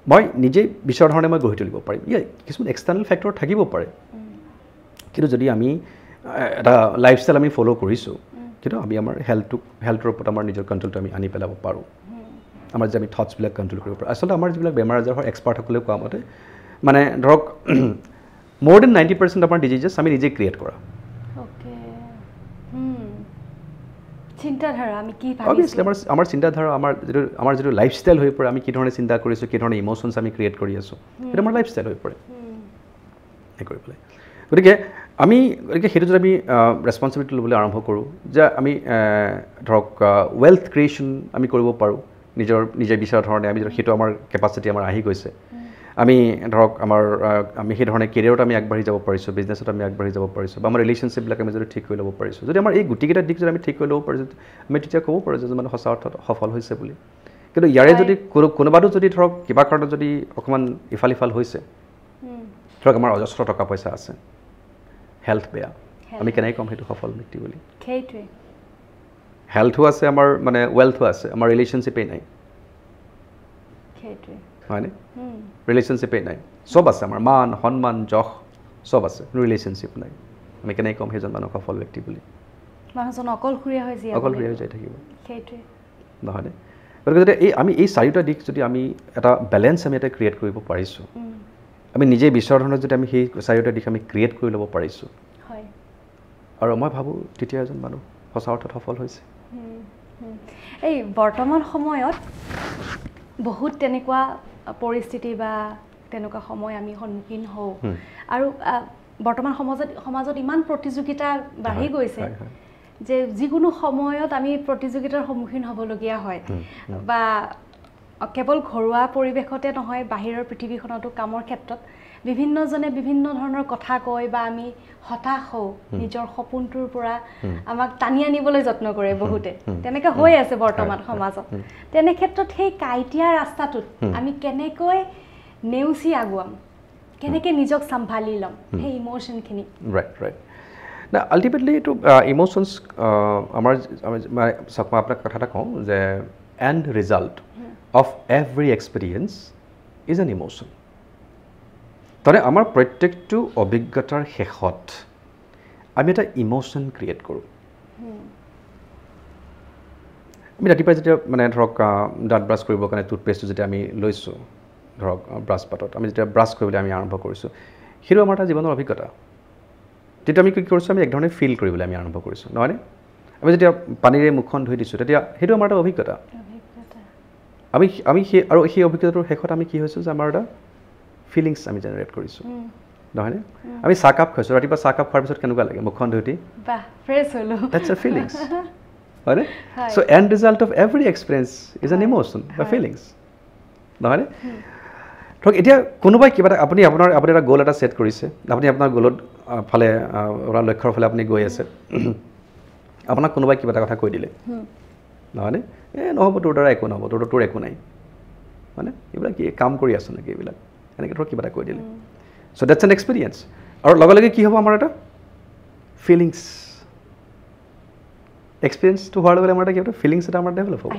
মই নিজে বিচৰা ধৰণে মই গঢ়ি তুলিব পাৰিম কিছুমান এক্সটাৰ্নেল ফেক্টৰ থাকিব পাৰে কিন্তু যদি আমি এটা লাইফষ্টাইল আমি ফ'ল' কৰিছোঁ কিন্তু আমি আমাৰ হেল্থৰ ওপৰত আমাৰ নিজৰ কণ্ট্ৰলটো আমি আনি পেলাব পাৰোঁ আমাৰ যে আমি থটছবিলাক কণ্ট্ৰল কৰিব পাৰোঁ আচলতে আমাৰ যিবিলাক বেমাৰ আজাৰ হয় এক্সপাৰ্টসকলেও কোৱা মতে মানে ধৰক more than 90% আমাৰ ডিজিজেছ আমি নিজে ক্ৰিয়েট কৰা চিন্তাধাৰা আমি কি ভাবিছোঁ অবভিয়াছলি আমাৰ চিন্তাধাৰা আমাৰ যিটো লাইফষ্টাইল হৈ পৰে আমি কি ধৰণে চিন্তা কৰিছোঁ কি ধৰণে ইম'শ্যনছ আমি ক্ৰিয়েট কৰি আছোঁ সেইটো আমাৰ লাইফষ্টাইল হৈ পৰে সেই কৰি পেলাই গতিকে সেইটো যদি আমি ৰেছপনচিবিলিটি ল'বলৈ আৰম্ভ কৰোঁ যে আমি ধৰক ৱেল্থ ক্ৰিয়েশ্যন আমি কৰিব পাৰোঁ নিজে বিচৰা ধৰণে আমি সেইটো আমাৰ কেপাচিটি আমাৰ আহি গৈছে আমি ধৰক আমি সেই ধৰণে কেৰিয়াৰত আমি আগবাঢ়ি যাব পাৰিছোঁ বিজনেছত আমি আগবাঢ়ি যাব পাৰিছোঁ বা আমাৰ ৰিলেশ্যনশ্বিপবিলাক আমি যদি ঠিক কৰি ল'ব পাৰিছোঁ যদি আমাৰ এই গোটেইকেইটা দিশ যদি আমি ঠিক কৰি ল'ব পাৰিছোঁ আমি তেতিয়া ক'ব পাৰোঁ যে মানে সঁচা অৰ্থত সফল হৈছে বুলি কিন্তু ইয়াৰে যদি কোনোবাটো যদি ধৰক কিবা কাৰণত যদি অকণমান ইফাল সিফাল হৈছে ধৰক আমাৰ অজস্ৰ টকা পইচা আছে হেল্থ বেয়া আমি কেনেকৈ ক'ম সেইটো সফল ব্যক্তি বুলি সেইটোৱে হেল্থো আছে আমাৰ মানে ৱেল্থো আছে আমাৰ ৰিলেশ্যনশ্বিপেই নাই সেইটোৱে হয়নে ৰিলেশ্যনশ্বিপেই নাই চব আছে আমাৰ মান সন্মান যশ চব আছে ৰিলেশ্যনশ্বিপ নাই আমি কেনেকৈ ক'ম সেইজন মানুহ সফল ব্যক্তি বুলি মানুহজন অকলশৰীয়া হৈ যাই থাকিব সেইটোৱে নহয়নে গতিকে যদি আমি এই চাৰিটা দিশ যদি আমি এটা বেলেঞ্চ আমি এটা ক্ৰিয়েট কৰিব পাৰিছোঁ আমি নিজেই বিচৰা ধৰণে যদি আমি সেই চাৰিটা দিশ আমি ক্ৰিয়েট কৰি ল'ব পাৰিছোঁ হয় আৰু মই ভাবোঁ তেতিয়া এজন মানুহ সঁচা অৰ্থত সফল হৈছে এই বৰ্তমান সময়ত বহুত তেনেকুৱা পৰিস্থিতি বা তেনেকুৱা সময় আমি সন্মুখীন হওঁ আৰু বৰ্তমান সমাজত ইমান প্ৰতিযোগিতা বাঢ়ি গৈছে যে যিকোনো সময়ত আমি প্ৰতিযোগিতাৰ সন্মুখীন হ'বলগীয়া হয় বা কেৱল ঘৰুৱা পৰিৱেশতে নহয় বাহিৰৰ পৃথিৱীখনতো কামৰ ক্ষেত্ৰত বিভিন্নজনে বিভিন্ন ধৰণৰ কথা কয় বা আমি হতাশ হওঁ নিজৰ সপোনটোৰ পৰা আমাক টানি আনিবলৈ যত্ন কৰে বহুতে তেনেকৈ হৈ আছে বৰ্তমান সমাজত তেনে ক্ষেত্ৰত সেই কাইটিয়া ৰাস্তাটোত আমি কেনেকৈ নেওচি আগুৱাম কেনেকৈ নিজক চম্ভালি ল'ম সেই ইম'শ্যনখিনি ৰাইট না আল্টিমেটলি এইটো ইম'শ্যনছ আমাৰ চাওক মই আপোনাক কথা এটা কওঁ যে and result of every experience is an emotion তাৰমানে আমাৰ প্ৰত্যেকটো অভিজ্ঞতাৰ শেষত আমি এটা ইম'শ্যন ক্ৰিয়েট কৰোঁ আমি ৰাতিপুৱা যেতিয়া মানে ধৰক দাঁত ব্ৰাছ কৰিবৰ কাৰণে টুথপেষ্টটো যেতিয়া আমি লৈছোঁ ধৰক ব্ৰাছ পাতত আমি যেতিয়া ব্ৰাছ কৰিবলৈ আমি আৰম্ভ কৰিছোঁ সেইটো আমাৰ এটা জীৱনৰ অভিজ্ঞতা তেতিয়া আমি কি কৰিছোঁ আমি একধৰণে ফিল কৰিবলৈ আমি আৰম্ভ কৰিছোঁ নহয়নে আমি যেতিয়া পানীৰে মুখখন ধুই দিছোঁ তেতিয়া সেইটো আমাৰ এটা অভিজ্ঞতা আমি সেই অভিজ্ঞতাটোৰ শেষত আমি কি হৈছোঁ যে আমাৰ এটা ফিলিংছ আমি জেনেৰেট কৰিছোঁ নহয়নে আমি চাহকাপ খাইছোঁ ৰাতিপুৱা চাহকাপ খোৱাৰ পিছত কেনেকুৱা লাগে মুখখন ধুই দি দেটছ আ ফিলিংছ হয়নে so' end result of every experience is an emotion বা ফিলিংছ নহয়নে ধৰক এতিয়া কোনোবাই কিবা এটা আপুনি এটা গ'ল এটা ছেট কৰিছে আপুনি আপোনাৰ গ'লত ফালে আপোনাৰ লক্ষ্যৰ ফালে আপুনি গৈ আছে আপোনাক কোনোবাই কিবা এটা কথা কৈ দিলে নহয়নে নহ'ব তোৰ দ্বাৰা একো নহ'ব তোৰ একো নাই মানে এইবিলাক কি কাম কৰি আছোঁ নেকি এইবিলাক এনেকৈ ধৰক কিবা এটা কৈ দিলে চ' ডেটছ এন এক্সপিৰিয়েঞ্চ আৰু লগে লগে কি হ'ব আমাৰ এটা ফিলিংছ এক্সপিৰিয়েঞ্চটো হোৱাৰ লগে লগে আমাৰ এটা কি হ'ব ফিলিংছ এটা আমাৰ ডেভেলপ হ'ব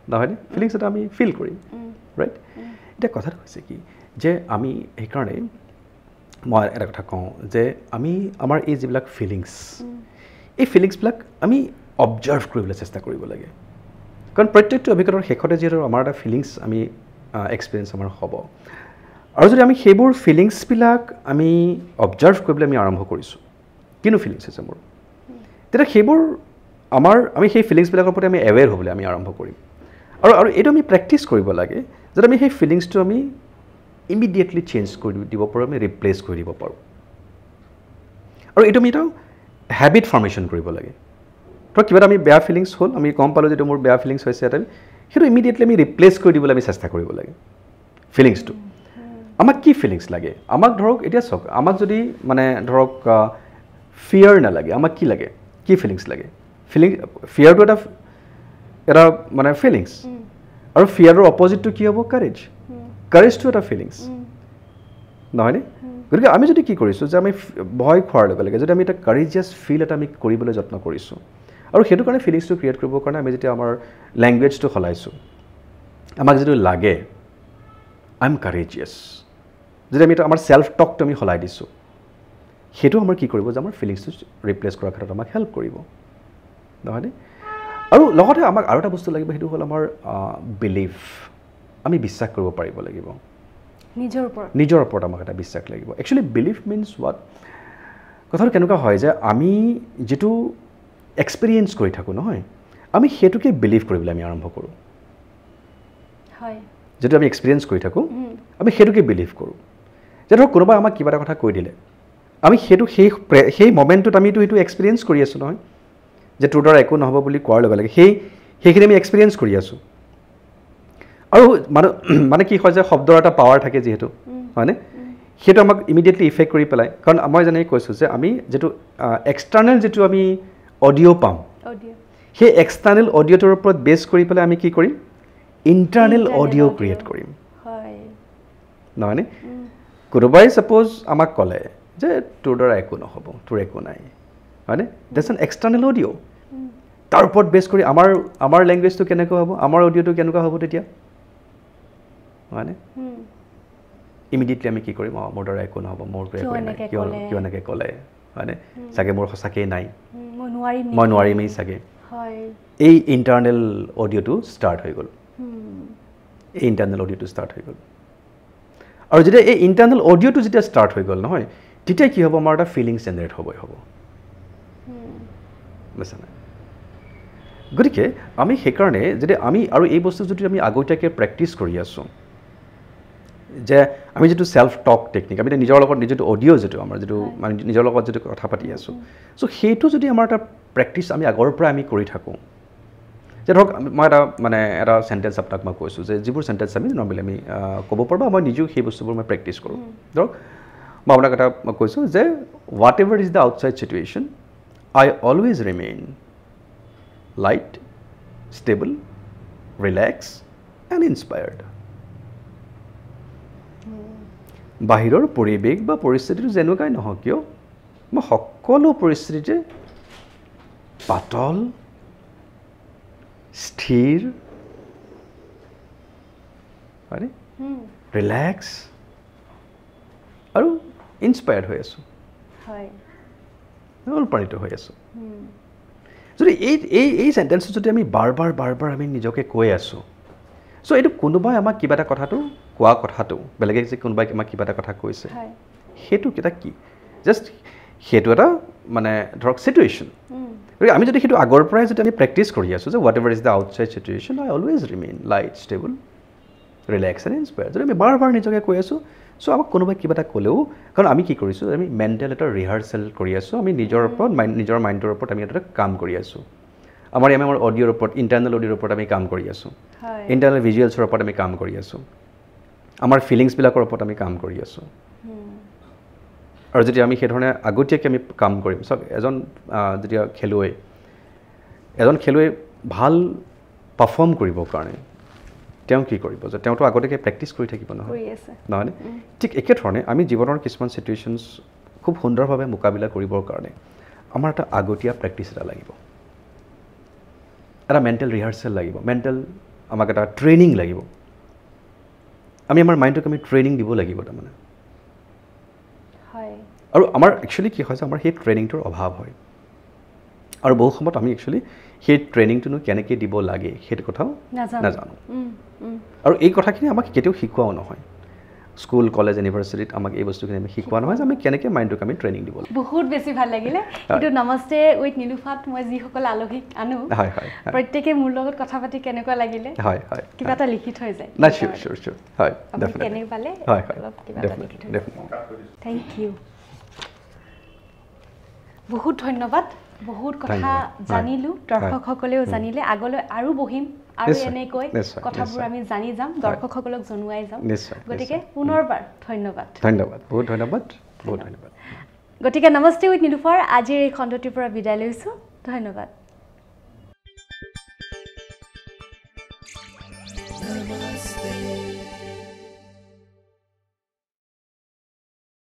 নহয়নে ফিলিংছ এটা আমি ফিল কৰিম ৰাইট এতিয়া কথাটো হৈছে কি যে আমি সেইকাৰণে মই এটা কথা কওঁ যে আমি আমাৰ এই যিবিলাক ফিলিংছ এই ফিলিংছবিলাক আমি অবজাৰ্ভ কৰিবলৈ চেষ্টা কৰিব লাগে কাৰণ প্ৰত্যেকটো অভিজ্ঞতাৰ শেষতে যিহেতু আমাৰ এটা ফিলিংছ আমি এক্সপিৰিয়েঞ্চ আমাৰ হ'ব আৰু যদি আমি সেইবোৰ ফিলিংছবিলাক আমি অবজাৰ্ভ কৰিবলৈ আমি আৰম্ভ কৰিছোঁ কিনো ফিলিংছ হৈছে মোৰ তেতিয়া সেইবোৰ আমি সেই ফিলিংছবিলাকৰ প্ৰতি আমি এৱেৰ হ'বলৈ আমি আৰম্ভ কৰিম আৰু এইটো আমি প্ৰেক্টিছ কৰিব লাগে যাতে আমি সেই ফিলিংছটো আমি ইমিডিয়েটলি চেঞ্জ কৰি দিব পাৰোঁ আমি ৰিপ্লেচ কৰি দিব পাৰোঁ আৰু এইটো আমি এটা হেবিট ফৰ্মেশ্যন কৰিব লাগে ধৰক কিবা এটা আমি বেয়া ফিলিংছ হ'ল আমি গম পালোঁ যিটো মোৰ বেয়া ফিলিংছ হৈছে এটা সেইটো ইমিডিয়েটলি আমি ৰিপ্লেচ কৰি দিবলৈ আমি চেষ্টা কৰিব লাগে ফিলিংছটো আমাক কি ফিলিংছ লাগে আমাক ধৰক এতিয়া চাওক আমাক যদি মানে ধৰক ফিয়াৰ নালাগে আমাক কি লাগে কি ফিলিংছ লাগে ফিয়াৰটো এটা মানে ফিলিংছ আৰু ফিয়াৰৰ অপজিটটো কি হ'ব কাৰেজটো এটা ফিলিংছ নহয়নে গতিকে আমি যদি কি কৰিছোঁ যে আমি ভয় খোৱাৰ লগে লগে যদি আমি এটা কাৰেজিয়াছ ফিল এটা আমি কৰিবলৈ যত্ন কৰিছোঁ আৰু সেইটো কাৰণে ফিলিংছটো ক্ৰিয়েট কৰিবৰ কাৰণে আমি যেতিয়া আমাৰ লেংগুৱেজটো সলাইছোঁ আমাক যিটো লাগে আই এম কাৰেজিয়াছ যদি আমি আমাৰ ছেল্ফ টকটো আমি সলাই দিছোঁ সেইটো আমাৰ কি কৰিব যে আমাৰ ফিলিংছটো ৰিপ্লেচ কৰাৰ ক্ষেত্ৰত আমাক হেল্প কৰিব নহয়নে আৰু লগতে আমাক আৰু এটা বস্তু লাগিব সেইটো হ'ল আমাৰ বিলিভ আমি বিশ্বাস কৰিব পাৰিব লাগিব নিজৰ ওপৰত আমাক এটা বিশ্বাস লাগিব একচুৱেলি বিলিভ মিনছ হোৱাট কথাটো কেনেকুৱা হয় যে আমি যিটো এক্সপিৰিয়েঞ্চ কৰি থাকোঁ নহয় আমি সেইটোকে বিলিভ কৰিবলৈ আমি আৰম্ভ কৰোঁ যিটো আমি এক্সপিৰিয়েঞ্চ কৰি থাকোঁ আমি সেইটোকে বিলিভ কৰোঁ যে ধৰক কোনোবাই আমাক কিবা এটা কথা কৈ দিলে আমি সেইটো সেই মমেণ্টটোত আমিতো সেইটো এক্সপিৰিয়েঞ্চ কৰি আছোঁ নহয় যে তোৰ দ্বাৰা একো নহ'ব বুলি কোৱাৰ লগে লগে সেইখিনি আমি এক্সপিৰিয়েঞ্চ কৰি আছোঁ আৰু মানে কি হয় যে শব্দৰ এটা পাৱাৰ থাকে যিহেতু হয়নে সেইটো আমাক ইমিডিয়েটলি ইফেক্ট কৰি পেলাই কাৰণ মই যেনেকৈ কৈছোঁ যে আমি যিটো এক্সটাৰ্নেল যিটো আমি অডিঅ' পাম সেই এক্সটাৰ্নেল অডিঅ'টোৰ ওপৰত বেছ কৰি পেলাই আমি কি কৰিম ইণ্টাৰনেল অডিঅ' ক্ৰিয়েট কৰিম নহয়নে কোনোবাই ছাপ'জ আমাক ক'লে যে তোৰ দ্বাৰা একো নহ'ব, তোৰ একো নাই, হয়নে? That's N external audio'. তাৰ ওপৰত বেছ কৰি আমাৰ লেংগুৱেজটো কেনেকুৱা হ'ব, আমাৰ অডিঅ'টো কেনেকুৱা হ'ব তেতিয়া, হয়নে? ইমিডিয়েটলি আমি কি কৰিম, মোৰ দ্বাৰা একো নহ'ব, মোৰতো একো নাই, কিয় এনেকৈ ক'লে, হয়নে? চাগে মোৰ সঁচাকৈ নাই, মই নোৱাৰিমেই চাগে। এই ইণ্টাৰনেল অডিঅ'টো ষ্টাৰ্ট হৈ গ'ল, এই ইণ্টাৰনেল অডিঅ'টো ষ্টাৰ্ট হৈ গ'ল। আৰু যেতিয়া এই ইণ্টাৰনেল অডিঅ'টো যেতিয়া ষ্টাৰ্ট হৈ গ'ল নহয়, তেতিয়া কি হ'ব, আমাৰ এটা ফিলিংছ জেনেৰেট হ'বই হ'ব, বুজিছেনে? গতিকে আমি সেইকাৰণে যদি আমি আৰু এই বস্তু যদি আমি আগতীয়াকৈ প্ৰেক্টিছ কৰি আছোঁ, যে আমি যিটো ছেল্ফ টক টেকনিক, আমি নিজৰ লগত যিটো অডিঅ' যিটো আমাৰ যিটো মানে নিজৰ লগত যিটো কথা পাতি আছোঁ, চ' সেইটো যদি আমাৰ এটা প্ৰেক্টিছ আমি আগৰ পৰা আমি কৰি থাকোঁ, যে ধৰক মই এটা চেণ্টেঞ্চ আপোনাক মই কৈছোঁ, যে যিবোৰ চেণ্টেঞ্চ আমি নৰ্মেলি আমি ক'ব পাৰোঁ বা মই নিজেও সেই বস্তুবোৰ মই প্ৰেক্টিছ কৰোঁ। ধৰক মই আপোনাক এটা কৈছোঁ যে what ever is the outside situation, I always remain light, stable, relax and inspired. বাহিৰৰ পৰিৱেশ বা পৰিস্থিতিটো যেনেকুৱাই নহওক কিয়, মই সকলো পৰিস্থিতিতে পাতল, স্থিৰ, হয়নে, ৰিলেক্স আৰু ইনস্পায়াৰ্ড হৈ আছোঁ, অনুপ্ৰাণিত হৈ আছোঁ। যদি এই চেণ্টেঞ্চটো যদি আমি বাৰ বাৰ আমি নিজকে কৈ আছোঁ, চ' এইটো কোনোবাই আমাক কিবা এটা কথাটো কোৱা কথাটো, বেলেগে যে কোনোবাই আমাক কিবা এটা কথা কৈছে, সেইটো এটা কি, জাষ্ট সেইটো এটা মানে ধৰক চিটুৱেশ্যন। গতিকে আমি যদি সেইটো আগৰ পৰাই যদি আমি প্ৰেক্টিছ কৰি আছোঁ, যে what ever is the outside situation, I always remain light, stable, relax and inspired, যদি আমি বাৰ নিজকে কৈ আছোঁ, চ' আমাক কোনোবাই কিবা এটা ক'লেও, কাৰণ আমি কি কৰিছোঁ, আমি মেণ্টেল এটা ৰিহাৰ্চেল কৰি আছোঁ, আমি নিজৰ ওপৰত নিজৰ মাইণ্ডৰ ওপৰত আমি এটা কাম কৰি আছোঁ, আমাৰ অডিঅ'ৰ ওপৰত, ইণ্টাৰনেল অডিঅ'ৰ ওপৰত আমি কাম কৰি আছোঁ, ইণ্টাৰনেল ভিজুৱেলছৰ ওপৰত আমি কাম কৰি আছোঁ, আমাৰ ফিলিংছবিলাকৰ ওপৰত আমি কাম কৰি আছোঁ। আৰু যেতিয়া আমি সেইধৰণে আগতীয়াকৈ আমি কাম কৰিম, চাওক যেতিয়া এজন খেলুৱৈ ভাল পাৰফৰ্ম কৰিবৰ কাৰণে তেওঁ কি কৰিব, যে তেওঁতো আগতীয়াকৈ প্ৰেক্টিছ কৰি থাকিব নহয়নে? ঠিক একেধৰণে আমি জীৱনৰ কিছুমান চিটুৱেশ্যনছ খুব সুন্দৰভাৱে মোকাবিলা কৰিবৰ কাৰণে আমাৰ এটা আগতীয়া প্ৰেক্টিছ এটা লাগিব, এটা মেণ্টেল ৰিহাৰ্চেল লাগিব, আমাক এটা ট্ৰেইনিং লাগিব, আমি আমাৰ মাইণ্ডটোক আমি ট্ৰেইনিং দিব লাগিব তাৰমানে। আৰু আমাৰ একচুৱেলি কি হয় যে আমাৰ সেই ট্ৰেইনিংটোৰ অভাৱ হয়, আৰু বহু সময়ত আমি একচুৱেলি সেই ট্ৰেইনিংটোনো কেনেকৈ দিব লাগে সেইটো কথাও নাজানো। আৰু এই কথাখিনি আমাক কেতিয়াও শিকোৱাও নহয়, স্কুল, কলেজ, ইউনিভাৰ্চিটিত আমাক এই বস্তুখিনি আমি শিকোৱা নহয় যে আমি কেনেকৈ মাইণ্ডটোক আমি ট্ৰেইনিং দিব লাগে। বহুত বেছি ভাল লাগিলে। কিন্তু নমস্তে উইথ নিলুফাত মই যিসকল আলহীক আনো, প্ৰত্যেকে মোৰ লগত কথা পাতি কেনেকুৱা লাগিলে, কিবা এটা লিখি থৈ যায়। কেনেকৈ পালে অলপ কিবা এটা লিখি থৈ যায়। থেংক ইউ, বহুত ধন্যবাদ। বহুত কথা জানিলোঁ, দৰ্শকসকলেও জানিলে। আগলৈ আৰু বহিম আৰু এনেকৈ কথাবোৰ আমি জানি যাম, দৰ্শকসকলক জনোৱাই যাম। গতিকে পুনৰবাৰ ধন্যবাদ। বহুত ধন্যবাদ। গতিকে নমস্তে উইথ নিলুফাৰ আজিৰ এই খণ্ডটিৰ পৰা বিদায় লৈছোঁ। ধন্যবাদ।